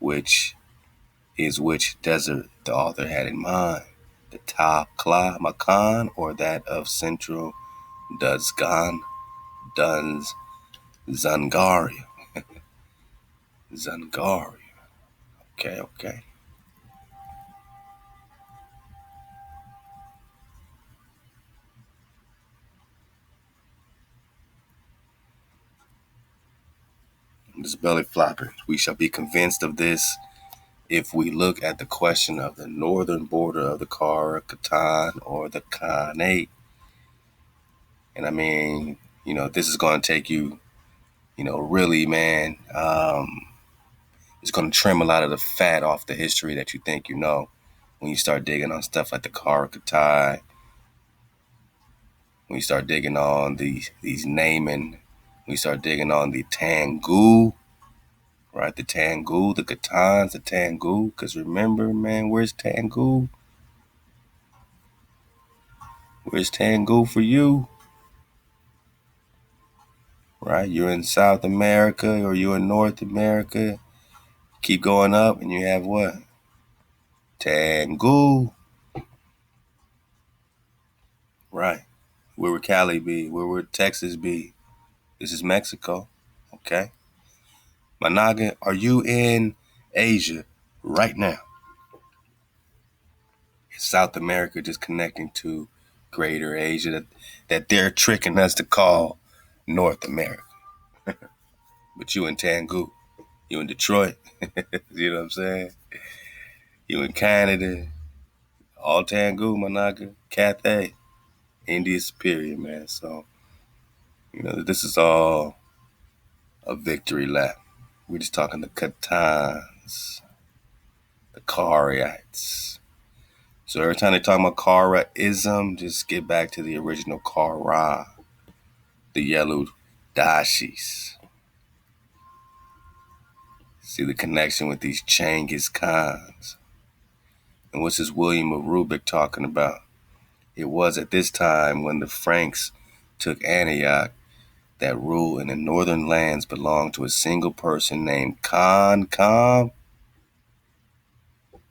which desert the author had in mind, the Takla Makan or that of Central Duzgan, Zangaria. Zangaria. Okay. This belly flopper. We shall be convinced of this if we look at the question of the northern border of the Karaism or the Khanate. And I mean, this is going to take you, really, man, it's going to trim a lot of the fat off the history that you think you know when you start digging on stuff like the Karaism, when you start digging on these naming, when you start digging on the Tangu, right? The Tangu, the Khatans, the Tangu. Because remember, man, where's Tangu? Where's Tangu for you? Right? You're in South America or you're in North America. Keep going up and you have what? Tangu. Right. Where would Cali be? Where would Texas be? This is Mexico. Okay. Managa, are you in Asia right now? Is South America just connecting to Greater Asia that they're tricking us to call North America? But you in Tangu, you in Detroit, you know what I'm saying? You in Canada, all Tangu, Managa, Cathay, India Superior, man. So, this is all a victory lap. We're just talking the Khatans. the Karaites. So every time they talk about Karaism, just get back to the original Kara, the yellow dashis. See the connection with these Genghis Khans. And what's this William of Rubik talking about? It was at this time when the Franks took Antioch that rule in the northern lands belonged to a single person named Khan.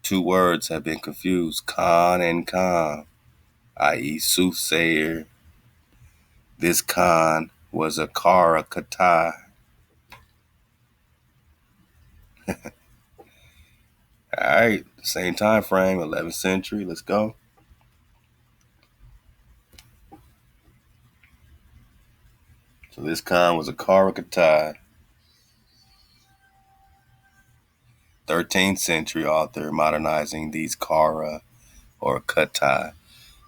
Two words have been confused, Khan and Khan, i.e. soothsayer. This Khan was a Karakai. Alright, same time frame, 11th century, let's go. So this Khan was a Karakai. 13th century author modernizing these Kara or Katai.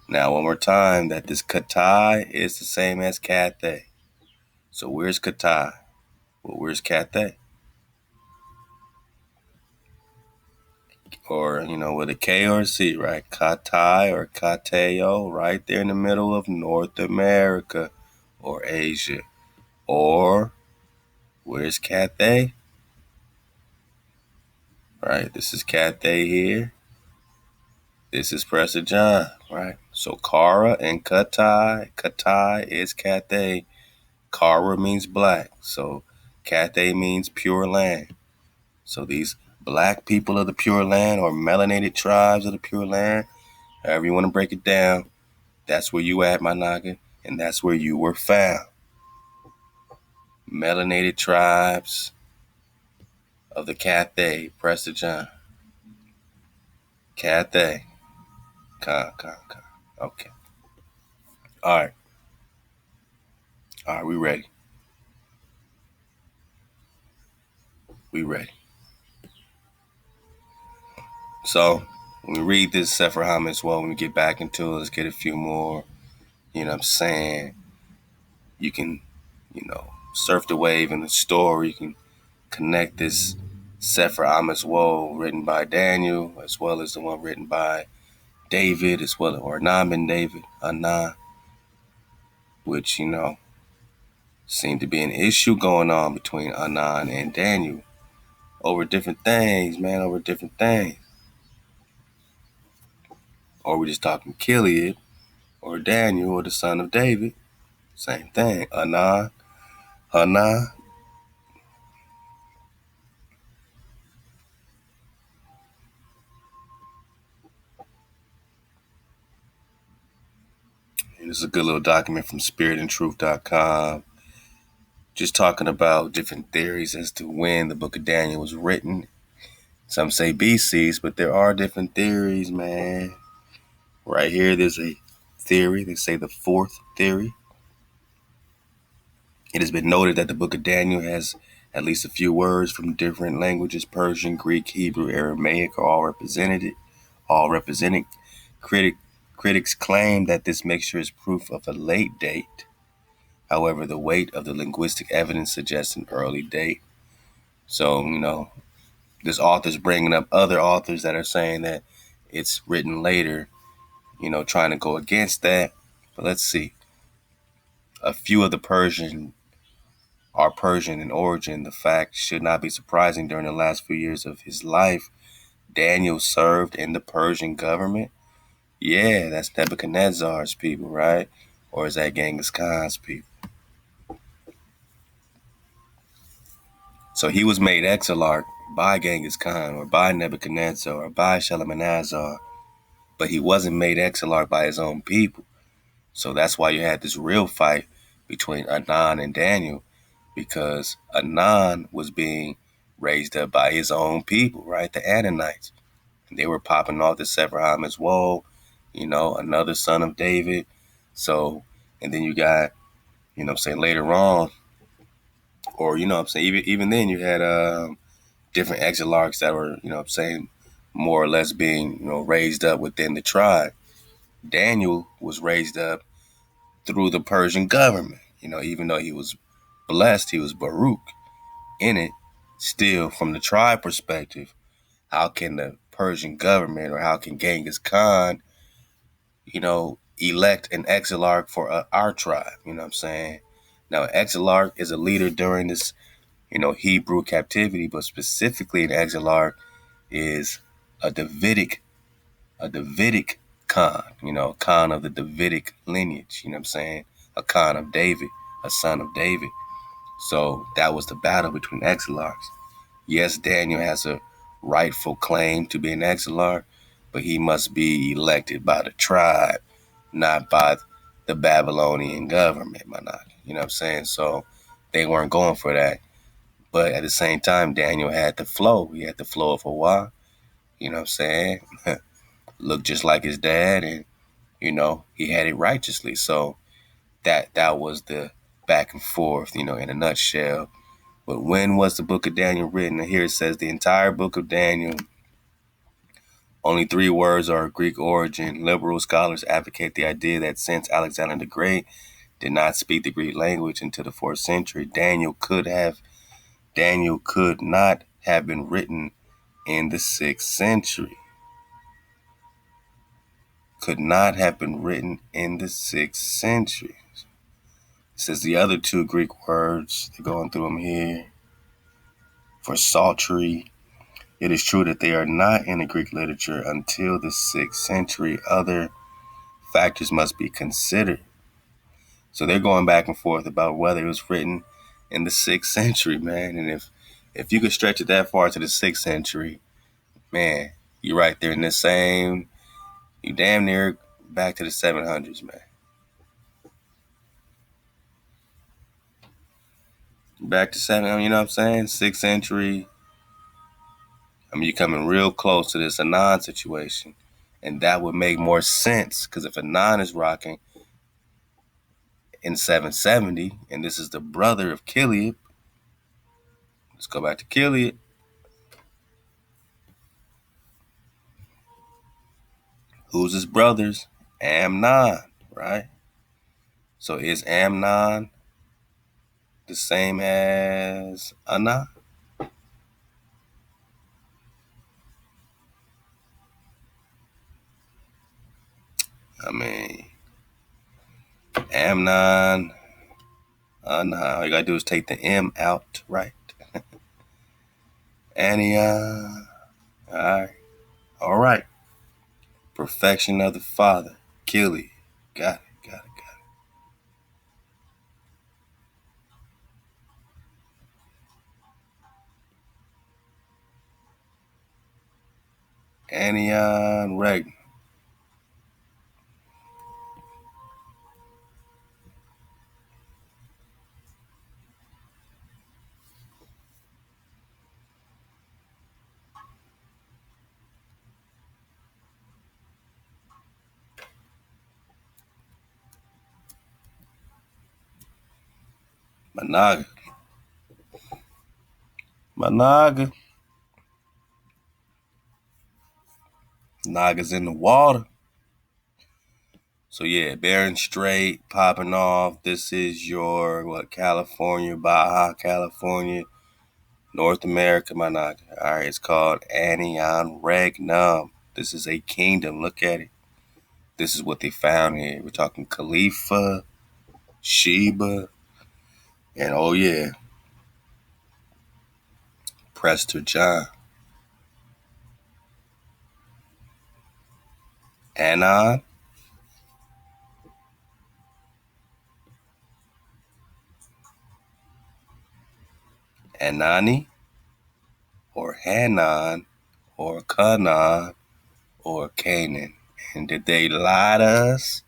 Now, one more time, that this Katai is the same as Cathay. So where's Katai? Well, where's Cathay? Or, with a K or a C, right? Katai or Kateo, right there in the middle of North America or Asia. Or, where's Cathay? Right, this is Cathay here. This is Prester John, right? So Kara and Katai. Katai is Cathay. Kara means black. So Cathay means pure land. So these black people of the Pure Land or melanated tribes of the Pure Land, however you want to break it down, that's where you at, my noggin, and that's where you were found. Melanated tribes of the Cathay, Prester John. Cathay. Con. Okay. All right, we ready. We ready. So, when we read this Sefer Ha-Mitzvot, when we get back into it, let's get a few more, you know what I'm saying? You can, surf the wave in the story. You can connect this Sefer Ha-Mitzvot written by Daniel, as well as the one written by David, as well, or Anan ben David, Anan, which, seemed to be an issue going on between Anan and Daniel over different things, man, over different things. Or we just talking Gilead, or Daniel, or the son of David. Same thing. Anan. And this is a good little document from spiritandtruth.com. Just talking about different theories as to when the book of Daniel was written. Some say BCs, but there are different theories, man. Right here, there's a theory. They say the fourth theory. It has been noted that the book of Daniel has at least a few words from different languages. Persian, Greek, Hebrew, Aramaic are all representing. Critics claim that this mixture is proof of a late date. However, the weight of the linguistic evidence suggests an early date. So, this author's bringing up other authors that are saying that it's written later, trying to go against that. But let's see. A few of the Persian are Persian in origin. The fact should not be surprising. During the last few years of his life, Daniel served in the Persian government. Yeah, that's Nebuchadnezzar's people, right? Or is that Genghis Khan's people? So he was made exarch by Genghis Khan or by Nebuchadnezzar or by Shalmaneser, but he wasn't made exarch by his own people. So that's why you had this real fight between Anan and Daniel, because Anan was being raised up by his own people, right? The Ananites. And they were popping off the Sefer Ha-Mitzvot, another son of David. So, and then you got, later on, or, even then you had different exarchs that were, more or less being, raised up within the tribe. Daniel was raised up through the Persian government. Even though he was blessed, he was Baruch in it. Still, from the tribe perspective, how can the Persian government, or how can Genghis Khan, elect an exilarch for our tribe? You know what I'm saying? Now, an exilarch is a leader during this, Hebrew captivity, but specifically an exilarch is a Davidic Khan, Khan of the Davidic lineage, you know what I'm saying? A Khan of David, a son of David. So that was the battle between exilarchs. Yes, Daniel has a rightful claim to be an exilarch, but he must be elected by the tribe, not by the Babylonian government, you know what I'm saying? So they weren't going for that. But at the same time, Daniel had the flow. He had the flow of Hawa, you know what I'm saying? Looked just like his dad, and, he had it righteously. So that was the back and forth, in a nutshell. But when was the book of Daniel written? And here it says the entire book of Daniel. Only 3 words are of Greek origin. Liberal scholars advocate the idea that since Alexander the Great did not speak the Greek language until the 4th century, Daniel could not have been written in the 6th century. Could not have been written in the 6th century. It says the other 2 Greek words, they're going through them here, for sultry. It is true that they are not in the Greek literature until the 6th century. Other factors must be considered. So they're going back and forth about whether it was written in the 6th century, man. And if you could stretch it that far to the 6th century, man, you're right there in the same, you damn near back to the 700s, man. Back to 7, you know what I'm saying? 6th century. You're coming real close to this Anan situation. And that would make more sense, because if Anan is rocking in 770, and this is the brother of Kiliab, let's go back to Kiliab. Who's his brothers? Amnon, right? So is Amnon the same as Anan? Amnon, Anan. All you gotta do is take the M out, right? Anion. All right. Perfection of the Father. Kili. Got it. Anion Regn. Managa. Naga's in the water. So yeah, Bering Strait popping off. This is your, California, Baja California, North America, Managa. All right, it's called Anion Regnum. This is a kingdom. Look at it. This is what they found here. We're talking Khalifa, Sheba, and oh yeah, Prester John. Anan, Anani, or Hanan, or Canaan, or Canaan. And did they lie to us?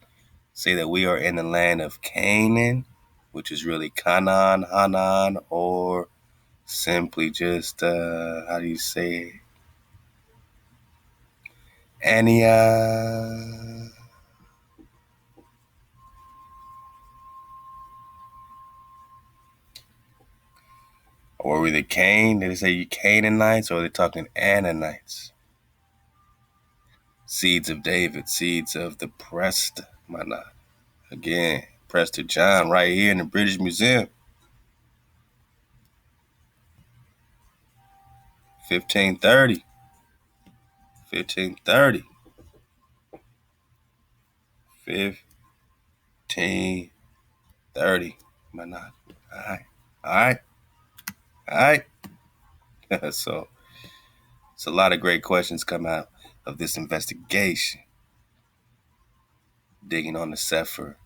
Say that we are in the land of Canaan, which is really Canaan, Hanan, or simply just, how do you say it? Ania. Or were they Cain? Did they say you Canaanites, or are they talking Ananites? Seeds of David, seeds of the Prester. Again, Prester John right here in the British Museum. 1530. 1530. 1530. Am I not? All right. All right. All right. So it's a lot of great questions come out of this investigation. Digging on the Sefer,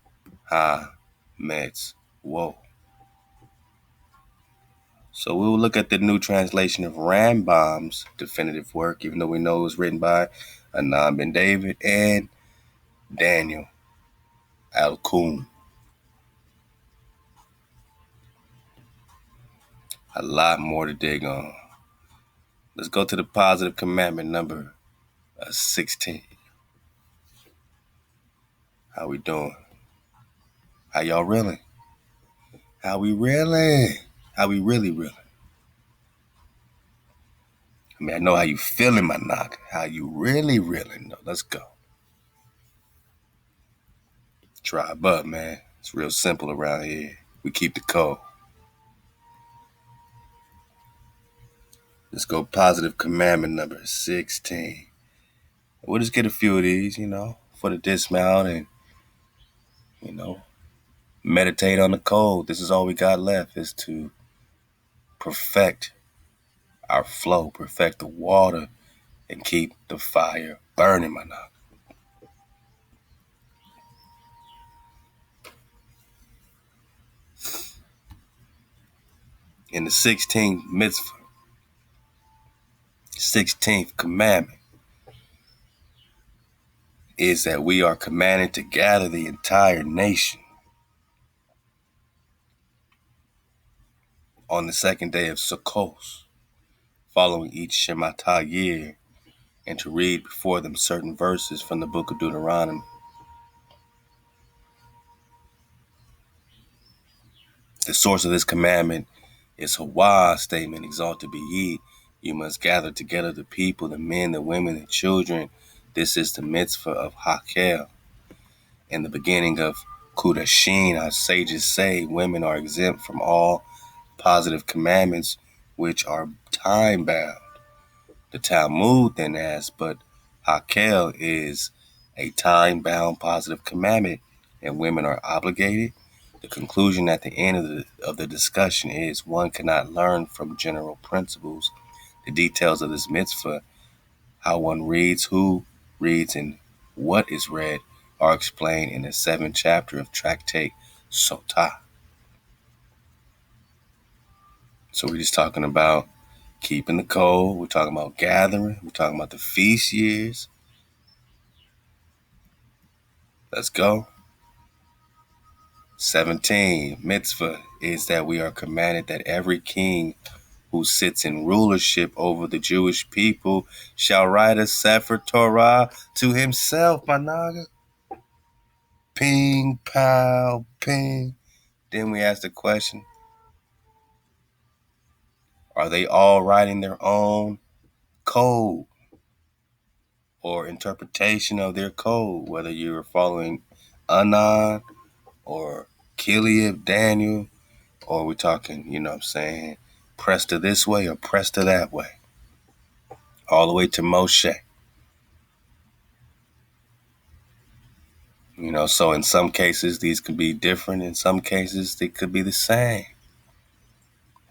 Ha-Mitzvot. So we will look at the new translation of Rambam's definitive work, even though we know it was written by Anan ben David and Daniel Al-Kun. A lot more to dig on. Let's go to the positive commandment number 16. How we doing? How y'all reeling? How we reeling? How we really reeling? I mean, I know how you feeling, my knock. How you really reeling, though. Let's go. Tribe up, man. It's real simple around here. We keep the code. Let's go positive commandment number 16. We'll just get a few of these, for the dismount and, meditate on the code. This is all we got left is to perfect our flow, perfect the water, and keep the fire burning, my knock. In the 16th mitzvah, 16th commandment, is that we are commanded to gather the entire nation on the second day of Sukkot, following each Shemitah year, and to read before them certain verses from the book of Deuteronomy. The source of this commandment is Hawada's statement, exalted be ye. You must gather together the people, the men, the women, the children. This is the mitzvah of Hakel. In the beginning of Kudashin, our sages say women are exempt from all positive commandments which are time-bound. The Talmud then asks, but Hakel is a time-bound positive commandment, and women are obligated? The conclusion at the end of the discussion is one cannot learn from general principles. The details of this mitzvah, how one reads, who reads, and what is read, are explained in the 7th chapter of Tractate Sotah. So we're just talking about keeping the code. We're talking about gathering. We're talking about the feast years. Let's go. 17, mitzvah is that we are commanded that every king who sits in rulership over the Jewish people shall write a Sefer Torah to himself, my naga. Ping, pow, ping. Then we ask the question, are they all writing their own code or interpretation of their code, whether you're following Anan or Kiliab, Daniel, or we're talking, Prester this way or Prester that way, all the way to Moshe. So in some cases, these could be different. In some cases, they could be the same.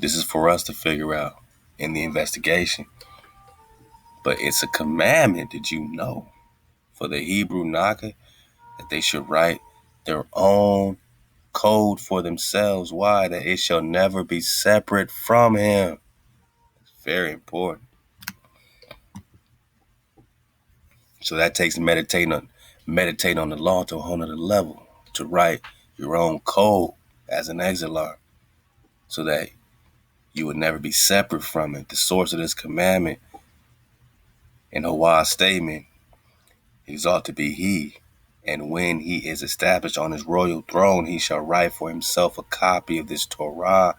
This is for us to figure out in the investigation. But it's a commandment, did you know, for the Hebrew Naga, that they should write their own code for themselves. Why? That it shall never be separate from him. It's very important. So that takes meditating on the law to a whole nother level, to write your own code as an exilar, so that you would never be separate from it. The source of this commandment in Hawaii's statement, exalted be he, and when he is established on his royal throne, he shall write for himself a copy of this Torah,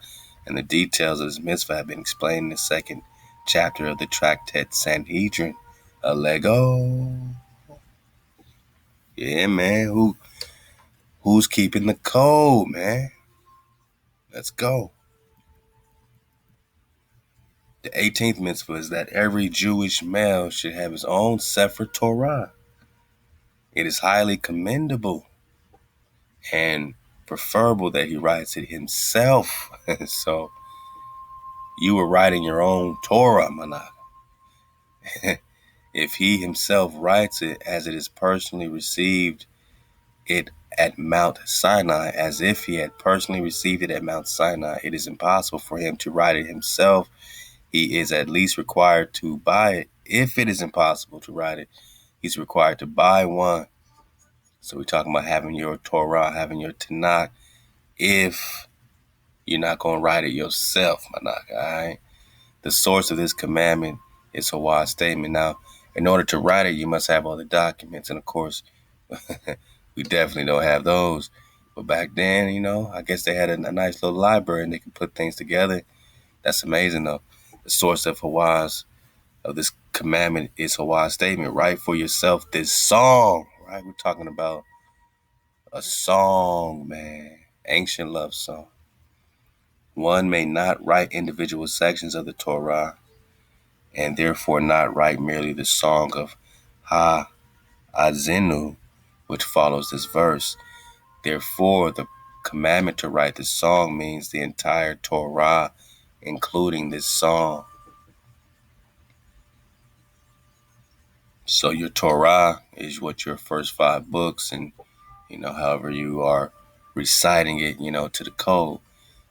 and the details of this mitzvah have been explained in the 2nd chapter of the Tractate Sanhedrin. A Lego. Yeah, man. Who's keeping the code, man? Let's go. The 18th mitzvah is that every Jewish male should have his own Sefer Torah. It is highly commendable and preferable that he writes it himself. So you were writing your own Torah, Manak. If he himself writes it as it is personally received it at Mount Sinai, as if he had personally received it at Mount Sinai, it is impossible for him to write it himself. He is at least required to buy it. If it is impossible to write it, he's required to buy one. So we're talking about having your Torah, having your Tanakh, if you're not going to write it yourself, Manak, all right? The source of this commandment is Hawa's statement. Now, in order to write it, you must have all the documents. And of course, we definitely don't have those. But back then, I guess they had a nice little library and they could put things together. That's amazing, though. The source of this commandment is Hawa's statement. Write for yourself this song, right? We're talking about a song, man. Ancient love song. One may not write individual sections of the Torah and therefore not write merely the song of Ha-Azinu, which follows this verse. Therefore, the commandment to write the song means the entire Torah, including this song. So your Torah is what your first 5 books, and however you are reciting it, to the code.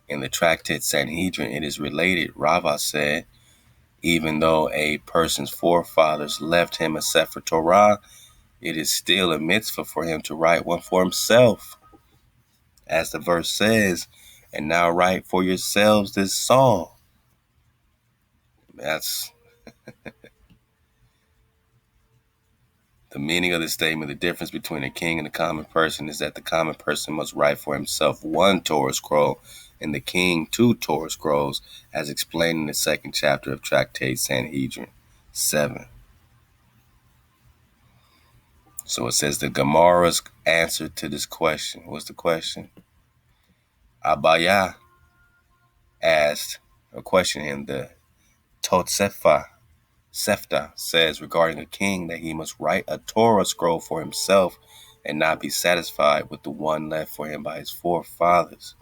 In the tractate Sanhedrin, it is related, Rava said, even though a person's forefathers left him a Sefer Torah, it is still a mitzvah for him to write one for himself. As the verse says, and now write for yourselves this song. That's the meaning of the statement. The difference between a king and a common person is that the common person must write for himself 1 Torah scroll and the king 2 Torah scrolls, as explained in the 2nd chapter of Tractate Sanhedrin 7. So it says the Gemara's answer to this question. What's the question? Abaya asked or questioned him. The Sefta says regarding a king that he must write a Torah scroll for himself and not be satisfied with the one left for him by his forefathers.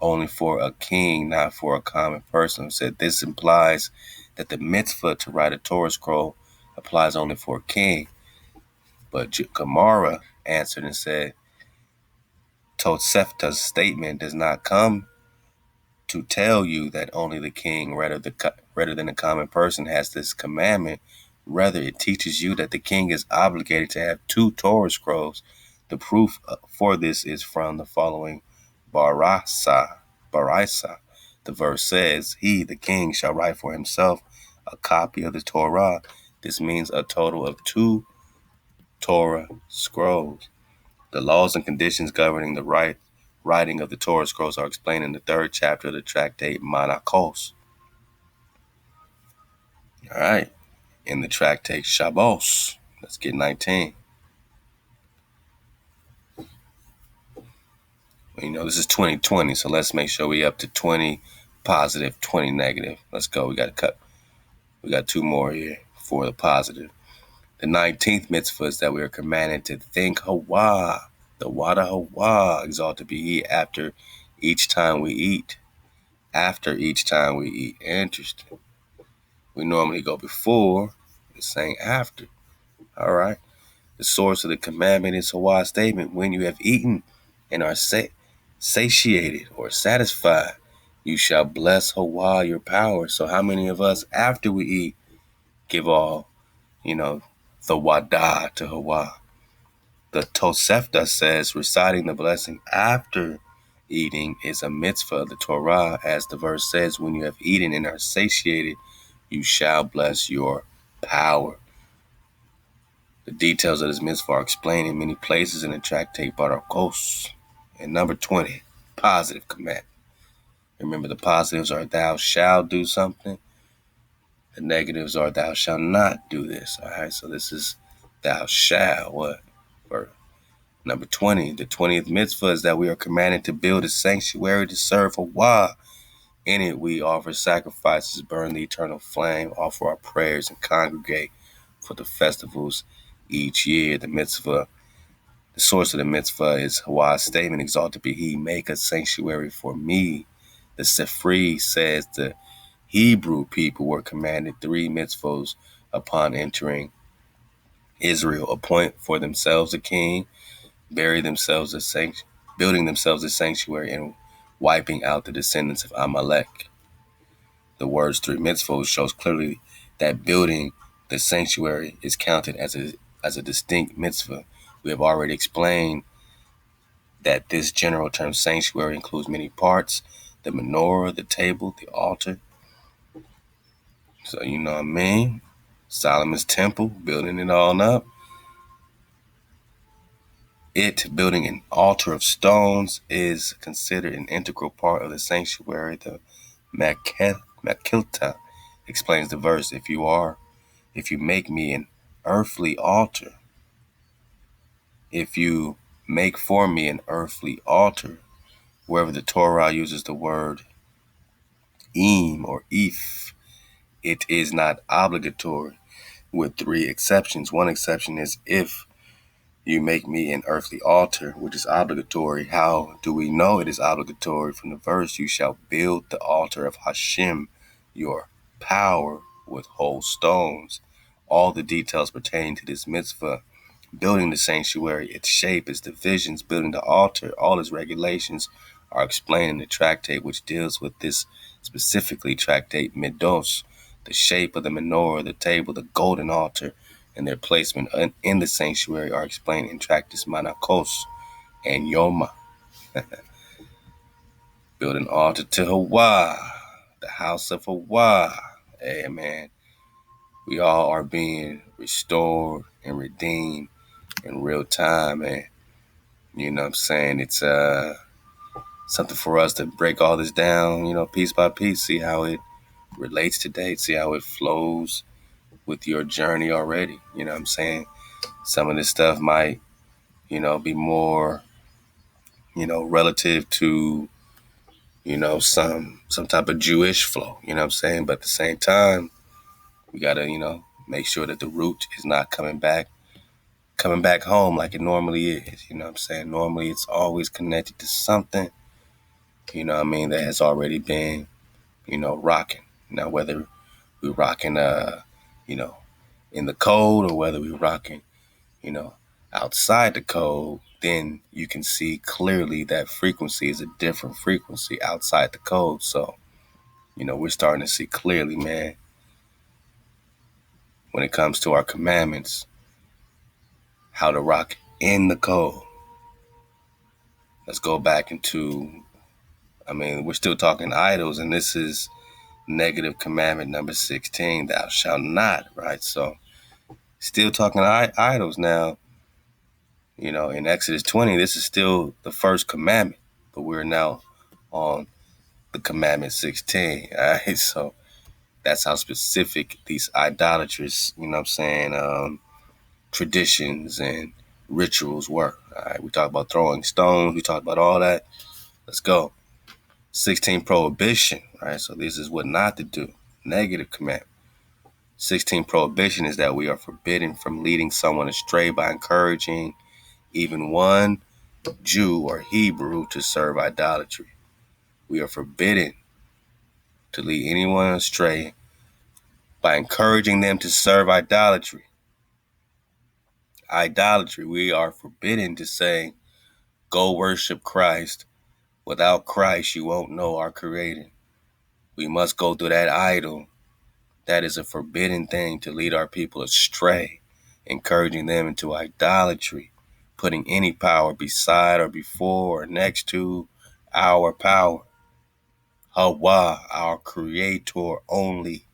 Only for a king, not for a common person. Said this implies that the mitzvah to write a Torah scroll applies only for a king. But Gemara answered and said, Tosefta's statement does not come to tell you that only the king, rather than a common person, has this commandment. Rather, it teaches you that the king is obligated to have 2 Torah scrolls. The proof for this is from the following Baraisa. The verse says, he, the king, shall write for himself a copy of the Torah. This means a total of 2 Torah scrolls. The laws and conditions governing the writing of the Torah scrolls are explained in the 3rd chapter of the tractate Manakos. All right. In the tractate Shabbos. Let's get 19. This is 2020, so let's make sure we up to 20 positive, 20 negative. Let's go. We got 2 more here for the positive. The 19th mitzvah is that we are commanded to think Hawa, the Watah Hawa, exalted be he, after each time we eat. After each time we eat. Interesting. We normally go before. It's saying after. All right. The source of the commandment is Hawa's statement. When you have eaten and are satiated or satisfied, you shall bless Hawa, your power. So how many of us, after we eat, give all, Thawada to Hawa? The Tosefta says reciting the blessing after eating is a mitzvah of the Torah, as the verse says, when you have eaten and are satiated, you shall bless your power. The details of this mitzvah are explained in many places in the tractate Barakos. And number 20, positive command. Remember, the positives are thou shalt do something. The negatives are thou shalt not do this. All right, so this is thou shalt what? Number 20, the 20th mitzvah is that we are commanded to build a sanctuary to serve Hawa In it, we offer sacrifices, burn the eternal flame, offer our prayers, and congregate for the festivals each year. The mitzvah, the source of the mitzvah is Hawaii's statement, exalted be he, make a sanctuary for me. The Sefer says the Hebrew people were commanded 3 mitzvos upon entering Israel: appoint for themselves a king, building themselves a sanctuary, and wiping out the descendants of Amalek. The words 3 mitzvot shows clearly that building the sanctuary is counted as a distinct mitzvah. We have already explained that this general term sanctuary includes many parts: the menorah, the table, the altar. So you know what I mean? Solomon's temple, building it all up. Building an altar of stones is considered an integral part of the sanctuary. The Makilta explains the verse, if you make me an earthly altar, if you make for me an earthly altar, wherever the Torah uses the word im or if, it is not obligatory, with 3 exceptions. One exception is if you make me an earthly altar, which is obligatory. How do we know it is obligatory? From the verse, you shall build the altar of Hashem, your power, with whole stones. All the details pertaining to this mitzvah, building the sanctuary, its shape, its divisions, building the altar, all its regulations are explained in the tractate which deals with this specifically, tractate Midos. The shape of the menorah, the table, the golden altar, and their placement in the sanctuary are explained in Tractates Manakos and Yoma. Build an altar to Hawa, the house of Hawa. Hey, man, we all are being restored and redeemed in real time, man. You know what I'm saying? It's something for us to break all this down, piece by piece, see how it relates today, see how it flows with your journey already. You know what I'm saying? Some of this stuff might, be more, relative to, some type of Jewish flow, you know what I'm saying? But at the same time, we gotta, make sure that the root is not coming back home like it normally is. You know what I'm saying? Normally it's always connected to something, that has already been, rocking. Now, whether we're rocking, in the code or whether we're rocking, outside the code, then you can see clearly that frequency is a different frequency outside the code. So, we're starting to see clearly, man, when it comes to our commandments, how to rock in the code. Let's go back into, we're still talking idols, and this is negative commandment number 16, thou shalt not, right? So, still talking idols now. In Exodus 20, this is still the first commandment, but we're now on the commandment 16. All right, so that's how specific these idolatries, traditions and rituals were. All right, we talked about throwing stones, we talked about all that. Let's go. 16, prohibition, right? So this is what not to do. Negative commandment. 16, prohibition is that we are forbidden from leading someone astray by encouraging even one Jew or Hebrew to serve idolatry. We are forbidden to lead anyone astray by encouraging them to serve idolatry. Idolatry, we are forbidden to say, go worship Christ. Without Christ, you won't know our Creator. We must go through that idol. That is a forbidden thing, to lead our people astray, encouraging them into idolatry, putting any power beside or before or next to our power. Hawa, our Creator only.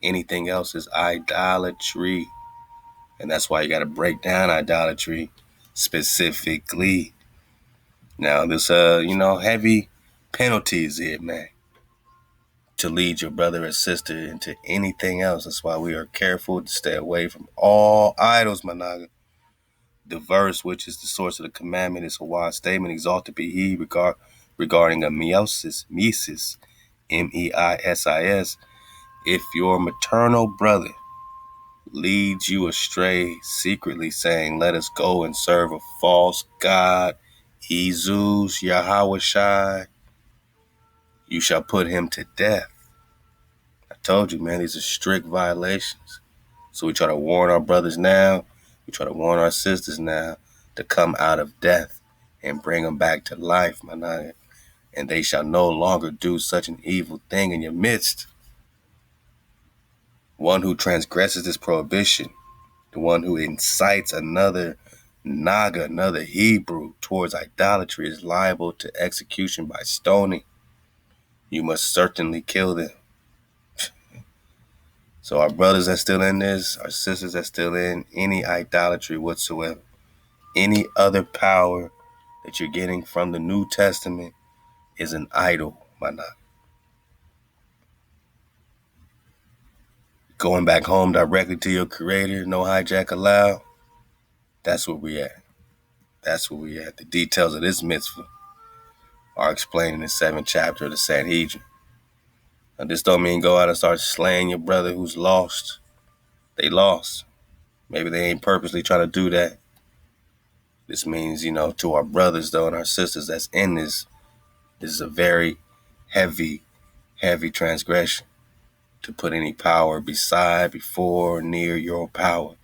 Anything else is idolatry. And that's why you got to break down idolatry specifically. Now, there's, heavy penalties here, man, to lead your brother or sister into anything else. That's why we are careful to stay away from all idols, my naga. The verse, which is the source of the commandment, is a wise statement, exalted be he, regarding a meiosis, Meisis, if your maternal brother leads you astray secretly, saying, let us go and serve a false god, Ezuz, Yahweh, you shall put him to death. I told you, man, these are strict violations. So we try to warn our brothers now. We try to warn our sisters now to come out of death and bring them back to life, my nigga. And they shall no longer do such an evil thing in your midst. One who transgresses this prohibition, the one who incites another Naga, another Hebrew, towards idolatry is liable to execution by stoning. You must certainly kill them. So our brothers that's still in this, our sisters that's still in any idolatry whatsoever, any other power that you're getting from the New Testament is an idol, my nigga. Going back home directly to your creator, no hijack allowed, that's where we at. That's where we at. The details of this mitzvah are explained in the 7th chapter of the Sanhedrin. Now, this don't mean go out and start slaying your brother who's lost. They lost. Maybe they ain't purposely trying to do that. This means, to our brothers, though, and our sisters that's in this is a very heavy, heavy transgression to put any power beside, before, near your power.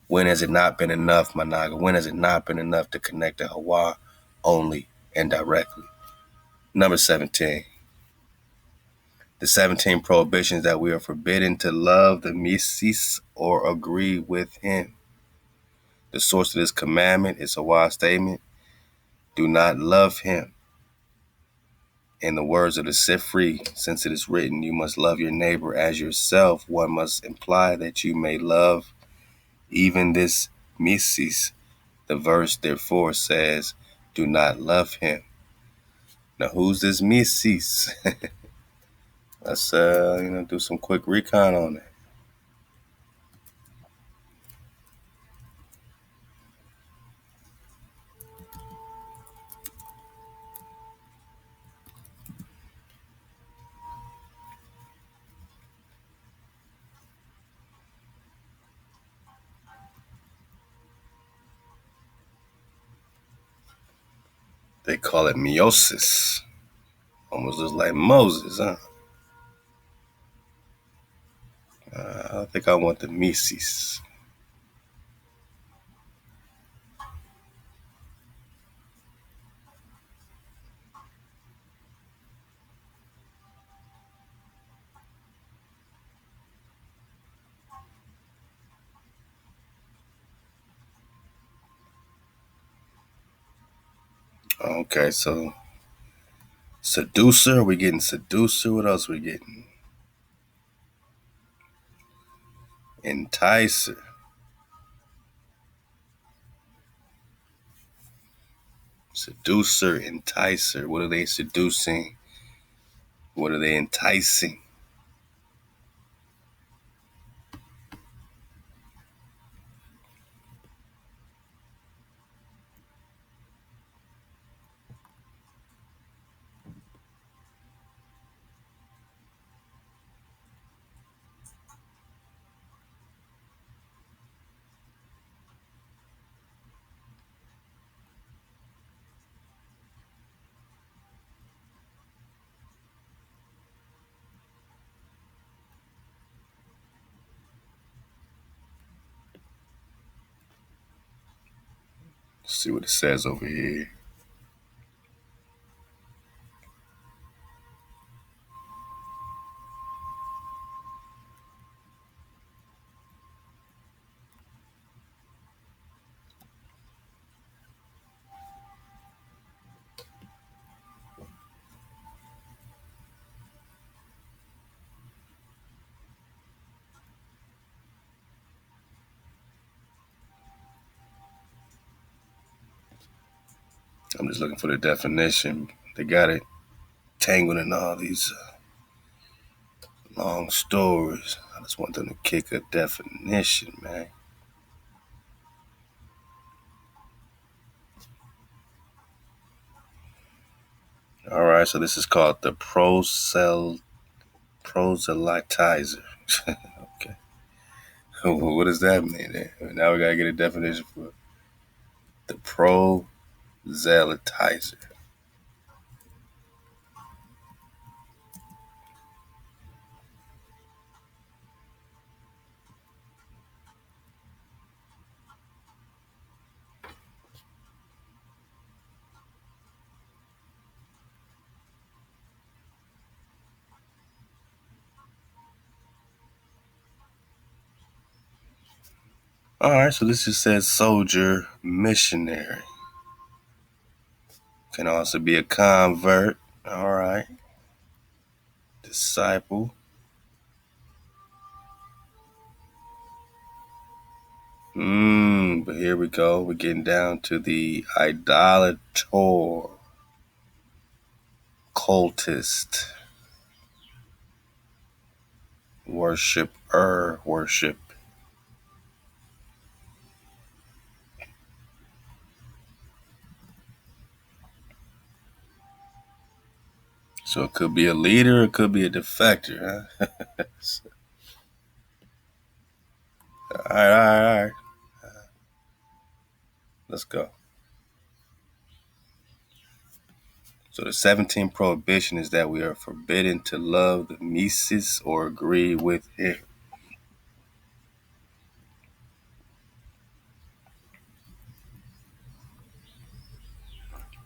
When has it not been enough, my naga? When has it not been enough to connect to Hawa only and directly? Number 17. The 17 prohibitions that we are forbidden to love the misis or agree with him. The source of this commandment is Hawa's statement, do not love him. In the words of the Sefer, since it is written, you must love your neighbor as yourself, one must imply that you may love even this misis. The verse therefore says, do not love him. Now who's this misis? Let's do some quick recon on that. They call it meiosis. Almost just like Moses, huh? I think I want the misis. Okay, so seducer, we getting seducer. What else we getting? Enticer. Seducer, enticer. What are they seducing? What are they enticing? Let's see what it says over here. I'm just looking for the definition. They got it tangled in all these long stories. I just want them to kick a definition, man. All right, so this is called the proselytizer. Okay. What does that mean then? Now we gotta get a definition for the proselytizer. All right, so this just says soldier, missionary. Can also be a convert. All right. Disciple. But here we go. We're getting down to the idolator, cultist, worshiper, worship. So it could be a leader, it could be a defector, huh? All right. Let's go. So the 17th prohibition is that we are forbidden to love the Mises or agree with him.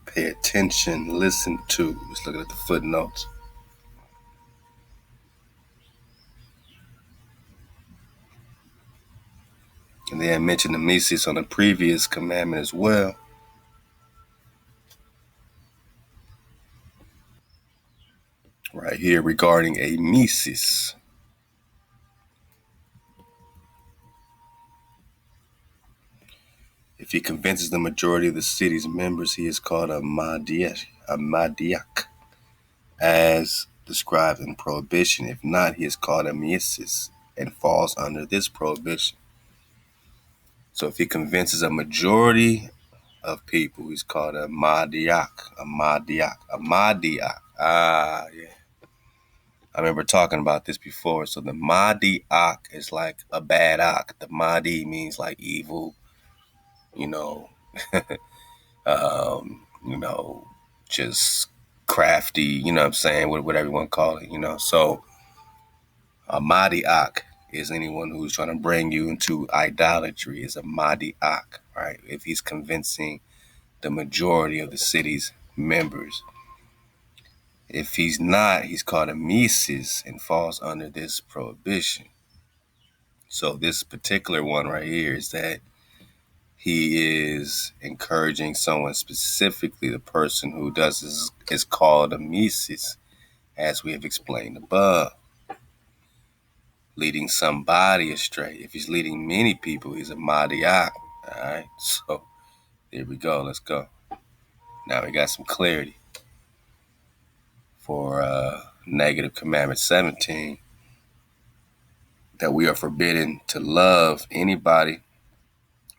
Pay attention, listen to. Let's look at the footnotes. And they had mentioned the Mises on the previous commandment as well. Right here regarding a Mises. If he convinces the majority of the city's members, he is called a Madiak, as described in Prohibition. If not, he is called a Mises and falls under this prohibition. So if he convinces a majority of people, he's called a Madiak, a Madiak, a Madiak. Ah, yeah. I remember talking about this before. So the Madiak is like a bad ak. The Madi means like evil, you know, you know, just crafty, you know what I'm saying, whatever you want to call it, you know. So a Madiak is anyone who's trying to bring you into idolatry is a Madiak, right? If he's convincing the majority of the city's members. If he's not, he's called a Mises and falls under this prohibition. So this particular one right here is that he is encouraging someone, specifically the person who does this is called a Mises, as we have explained above. Leading somebody astray. If he's leading many people, he's a Madiak. All right, so there we go. Let's go. Now we got some clarity for negative commandment 17, that we are forbidden to love anybody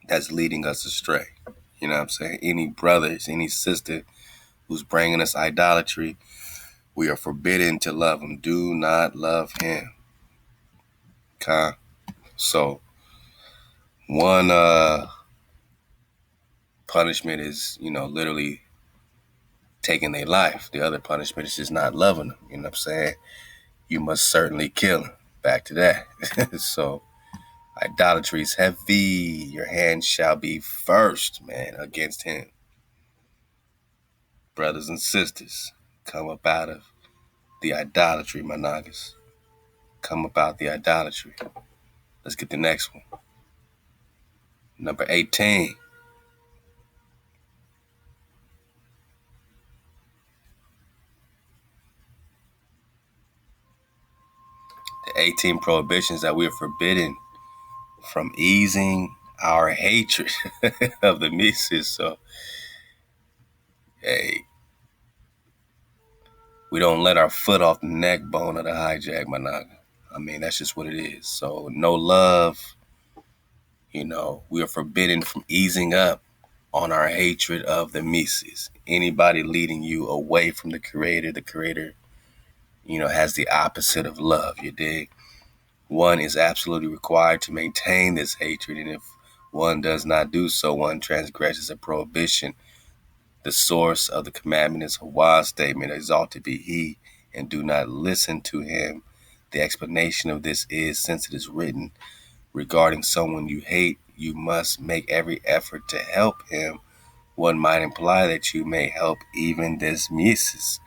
that's leading us astray. You know what I'm saying? Any brothers, any sister who's bringing us idolatry, we are forbidden to love him. Do not love him. Okay? So one punishment is, literally taking their life. The other punishment is just not loving them. You know what I'm saying? You must certainly kill him. Back to that. So idolatry is heavy. Your hand shall be first, man, against him. Brothers and sisters, come up out of the idolatry, my niggas. Come about the idolatry. Let's get the next one. Number 18. The 18 prohibitions that we are forbidden from easing our hatred of the Mises. So, hey, we don't let our foot off the neck bone of the hijack, my naga. I mean, that's just what it is. So, no love. We are forbidden from easing up on our hatred of the Mises. Anybody leading you away from the Creator, has the opposite of love, you dig? One is absolutely required to maintain this hatred, and if one does not do so, one transgresses a prohibition. The source of the commandment is Thawada's statement, exalted be he, and do not listen to him. The explanation of this is, since it is written regarding someone you hate, you must make every effort to help him. One might imply that you may help even this Mises.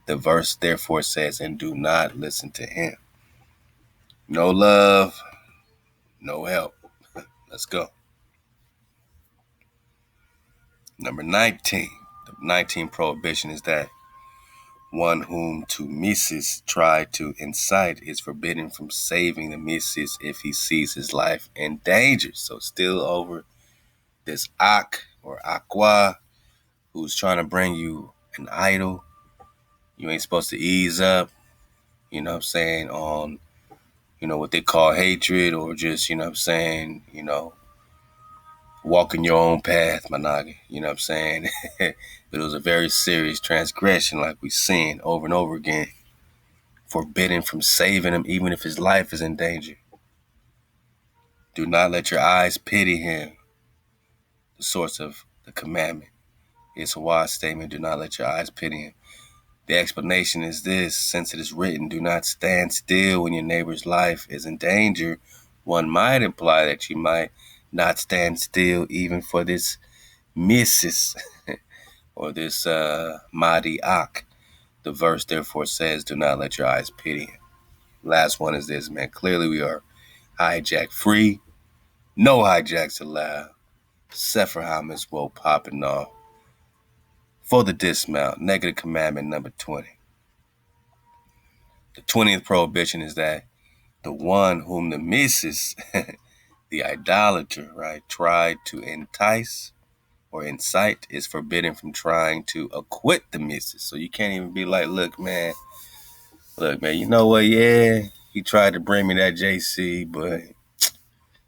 The verse therefore says, and do not listen to him. No love, no help. Let's go. Number 19. The 19th prohibition is that one whom to Mises try to incite is forbidden from saving the Mises if he sees his life in danger. So still over this Ak or Aqua who's trying to bring you an idol. You ain't supposed to ease up, on, what they call hatred or just, walking your own path, Managi. But it was a very serious transgression like we seen over and over again. Forbidden from saving him even if his life is in danger. Do not let your eyes pity him. The source of the commandment is a wise statement. Do not let your eyes pity him. The explanation is this: since it is written, do not stand still when your neighbor's life is in danger, one might imply that you might not stand still even for this Mrs. or this Mahdi Ak. The verse therefore says, do not let your eyes pity him. Last one is this, man. Clearly we are hijack free. No hijacks allowed. Sefer Ha-Mitzvot popping off. For the dismount, negative commandment number 20. The 20th prohibition is that the one whom the Mises, the idolater, right, tried to entice or incite is forbidden from trying to acquit the Mises. So you can't even be like, look, man, you know what? Yeah, he tried to bring me that JC, but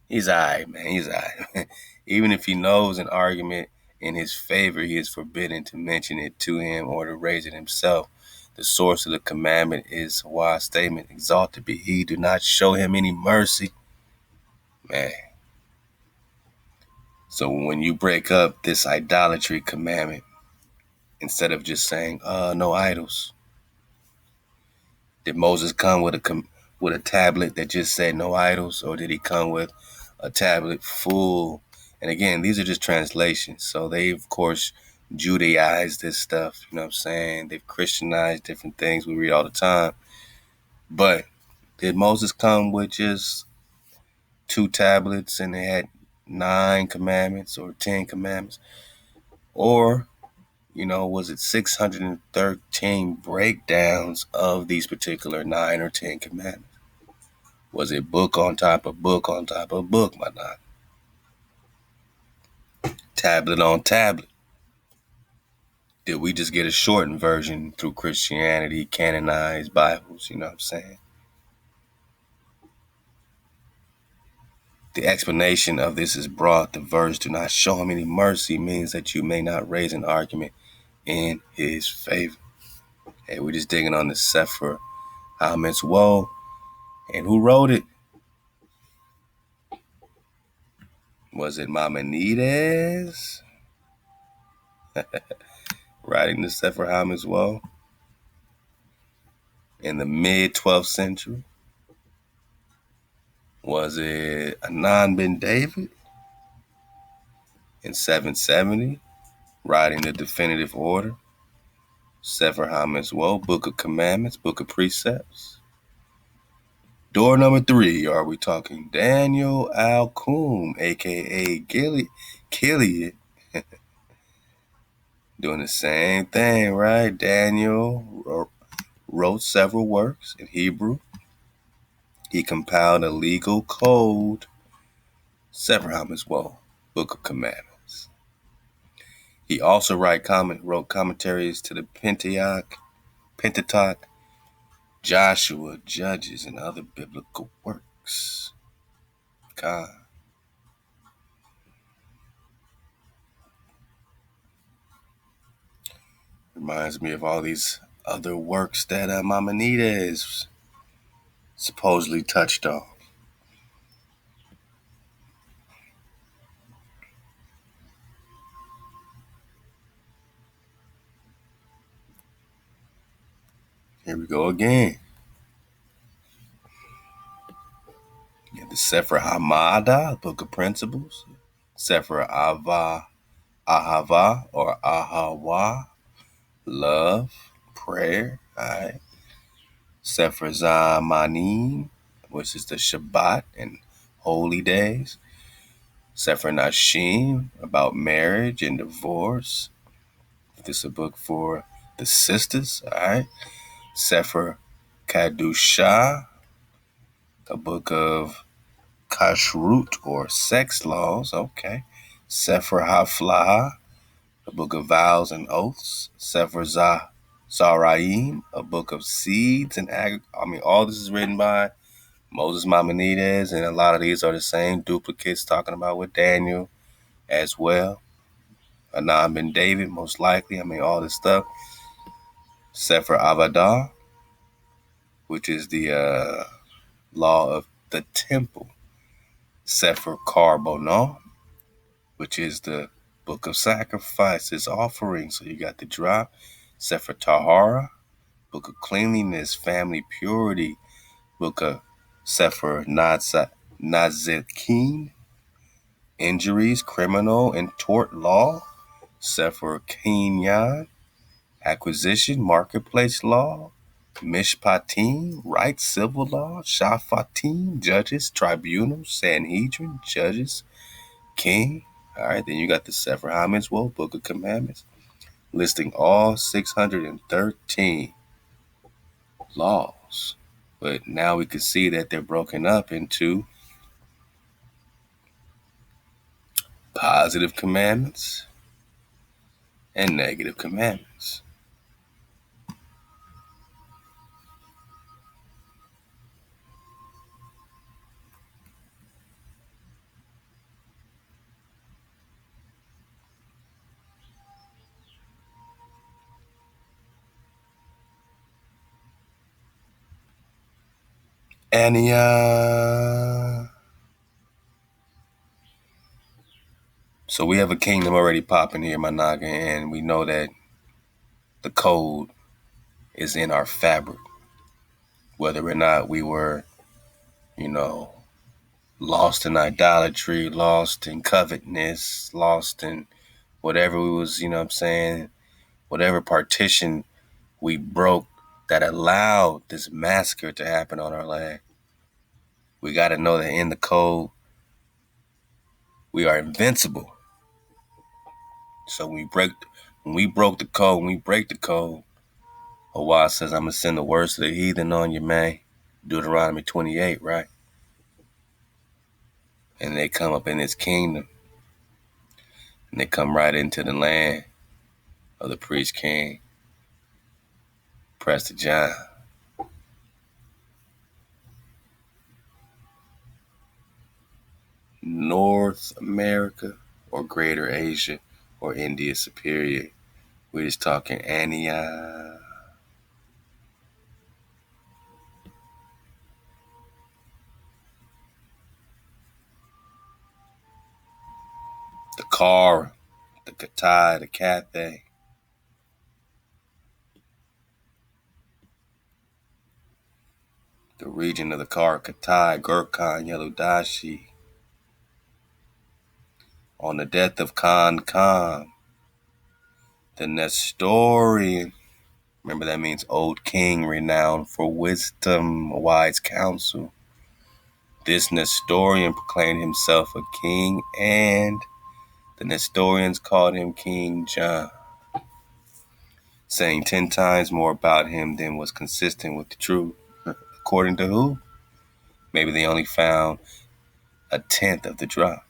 he's all right, man. He's all right. Even if he knows an argument in his favor, he is forbidden to mention it to him or to raise it himself. The source of the commandment is a wise statement. Exalted be he. Do not show him any mercy. Man. So when you break up this idolatry commandment, instead of just saying, no idols, did Moses come with a tablet that just said no idols, or did he come with a tablet full? And again, these are just translations. So they, of course, Judaized this stuff. You know what I'm saying? They've Christianized different things we read all the time. But did Moses come with just 2 tablets and they had 9 commandments or 10 commandments? Or, was it 613 breakdowns of these particular 9 or 10 commandments? Was it book on top of book on top of book, my God? Tablet on tablet? Did we just get a shortened version through Christianity, canonized Bibles? You know what I'm saying? The explanation of this is broad. The verse, do not show him any mercy, means that you may not raise an argument in his favor. Hey, we're just digging on the Sefer Ha-Mitzvot. And who wrote it? Was it Maimonides? Writing the Sefer Ha-Mitzvot in the mid-12th century? Was it Anan ben David in 770, writing the definitive order? Sefer Ha-Mitzvot, Book of Commandments, Book of Precepts. Door number 3, are we talking Daniel Al-Kum, a.k.a. Gilead, doing the same thing, right? Daniel wrote several works in Hebrew. He compiled a legal code, Sefer Ha-Mitzvot, Book of Commandments. He also wrote commentaries to the Pentateuch, Joshua, Judges, and other biblical works. God. Reminds me of all these other works that Maimonides supposedly touched on. Here we go again. You have the Sefer Hamada, Book of Principles. Sefer Ahava or Ahawa, love, prayer. All right. Sefer Zamanim, which is the Shabbat and holy days. Sefer Nashim, about marriage and divorce. This is a book for the sisters. All right. Sefer Kadusha, a book of kashrut or sex laws. Okay. Sefer Haflah, a book of vows and oaths. Sefer Zaraim, a book of seeds and all this is written by Moses Maimonides, and a lot of these are the same duplicates talking about with Daniel as well. Anan ben David, most likely. All this stuff. Sefer Avadah, which is the law of the temple. Sefer Karbonon, which is the book of sacrifices, offerings. So you got the drop. Sefer Tahara, book of cleanliness, family purity. Book of Sefer Nazikin, injuries, criminal and tort law. Sefer Kinyan, acquisition, marketplace law. Mishpatim, rights, civil law. Shafatim, judges, tribunals, Sanhedrin, judges, king. All right, then you got the Sefer Ha-Mitzvot, Book of Commandments, listing all 613 laws. But now we can see that they're broken up into positive commandments and negative commandments. So we have a kingdom already popping here, my naga, and we know that the code is in our fabric. Whether or not we were, lost in idolatry, lost in covetousness, lost in whatever we was, whatever partition we broke that allowed this massacre to happen on our land. We got to know that in the code, we are invincible. So when we broke the code, when we break the code, Watah says, I'm going to send the worst of the heathen on you, man. Deuteronomy 28, right? And they come up in his kingdom. And they come right into the land of the priest king, Prester John. North America or Greater Asia or India Superior. We're just talking Antioch. The car, the Katai, the Cathay. The region of the car, Katai, Gurkhan, Yellow Dashi. On the death of Khan Khan, the Nestorian, remember that means old king, renowned for wisdom, wise counsel. This Nestorian proclaimed himself a king, and the Nestorians called him King John, saying 10 times more about him than was consistent with the truth. According to who? Maybe they only found a tenth of the drop.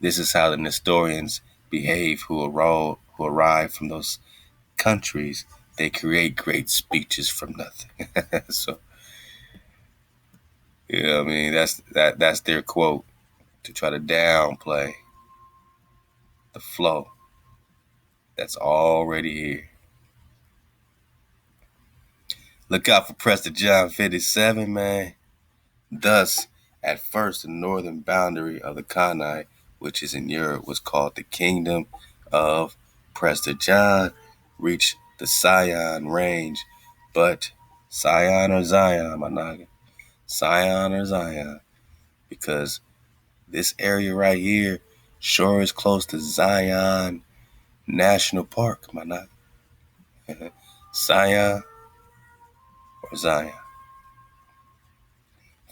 This is how the Nestorians behave who arrive from those countries. They create great speeches from nothing. So, that's their quote to try to downplay the flow that's already here. Look out for Prester John 57, man. Thus, at first, the northern boundary of the Khanate, which is in Europe, was called the Kingdom of Prester John, reached the Sion range, but Sion or Zion, my noggin. Sion or Zion, because this area right here sure is close to Zion National Park, my noggin. Sion or Zion.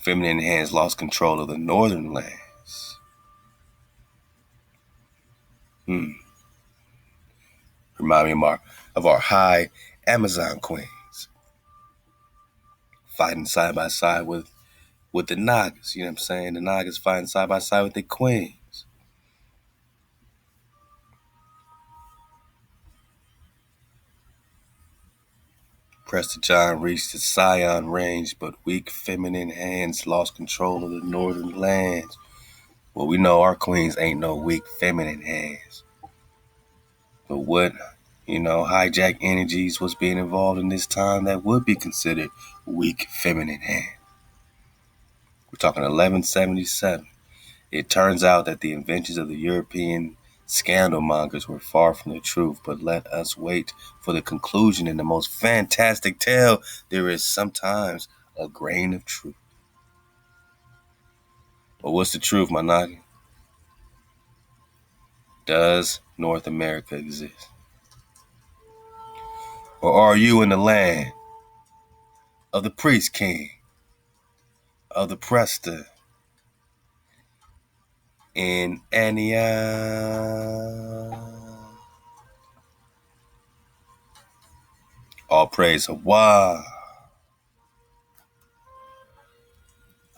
Feminine hands lost control of the northern lands. Remind me of our high Amazon queens fighting side by side with the Nagas. You know what I'm saying? The Nagas fighting side by side with the queens. Prester John reached the Sion range, but weak feminine hands lost control of the northern lands. Well, we know our queens ain't no weak feminine hands. But what, hijack energies was being involved in this time that would be considered weak feminine hands? We're talking 1177. It turns out that the inventions of the European scandal mongers were far from the truth, but let us wait for the conclusion. In the most fantastic tale, there is sometimes a grain of truth. But what's the truth, my noggin? Does North America exist? Or are you in the land of the priest king, of the Prester, in Antioch? All praise Hawaii.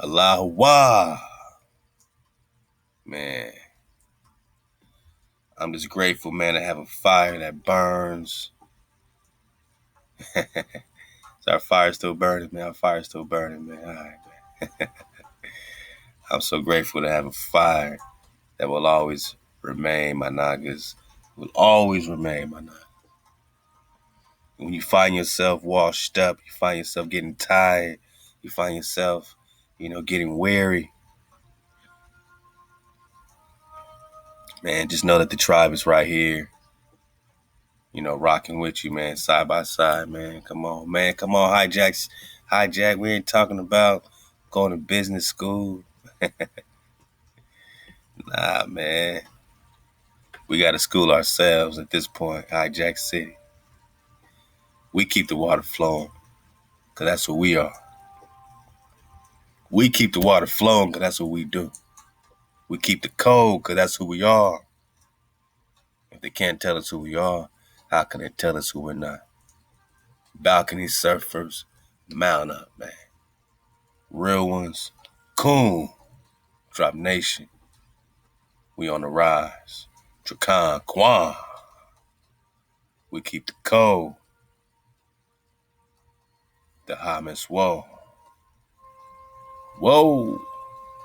Allah. Man, I'm just grateful, man, to have a fire that burns. Is our fire still burning, man? Our fire's still burning, man. All right, man. I'm so grateful to have a fire that will always remain, my nagas. Will always remain, my nagas. When you find yourself washed up, you find yourself getting tired, you find yourself, getting weary, man, just know that the tribe is right here, rocking with you, man, side by side, man. Come on, man. Come on, hijack. We ain't talking about going to business school. Nah, man. We got to school ourselves at this point, hijack city. We keep the water flowing, because that's what we are. We keep the water flowing, because that's what we do. We keep the code, because that's who we are. If they can't tell us who we are, how can they tell us who we're not? Balcony surfers, mount up, man. Real ones, cool. Drop Nation, we on the rise. Trakan, Kwan, we keep the code. The Ha-Mitzvot. Whoa,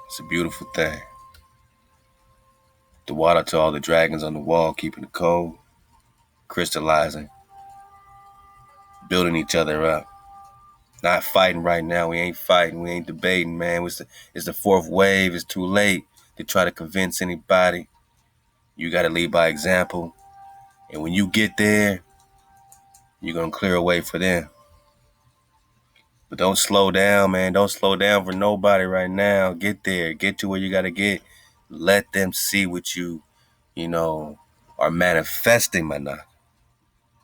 it's a beautiful thing. Thawada to all the dragons on the wall, keeping the code, crystallizing, building each other up. Not fighting right now. We ain't fighting. We ain't debating, man. It's the fourth wave. It's too late to try to convince anybody. You got to lead by example. And when you get there, you're going to clear a way for them. But don't slow down, man. Don't slow down for nobody right now. Get there. Get to where you got to get. Let them see what you are manifesting, my knock.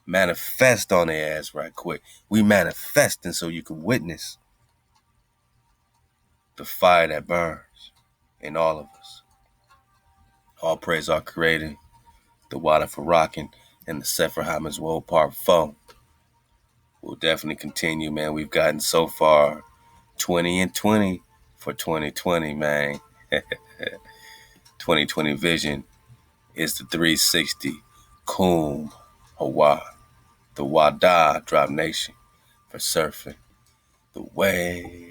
Manifest on their ass right quick. We manifesting so you can witness the fire that burns in all of us. All praise our Creator, the Watah for rocking, and the Sefer Ha-Mitzvot Part 4. We'll definitely continue, man. We've gotten so far 20 and 20 for 2020, man. 2020 vision is the 360 Kum Hawaii, the Watah Drop Nation for surfing the wave.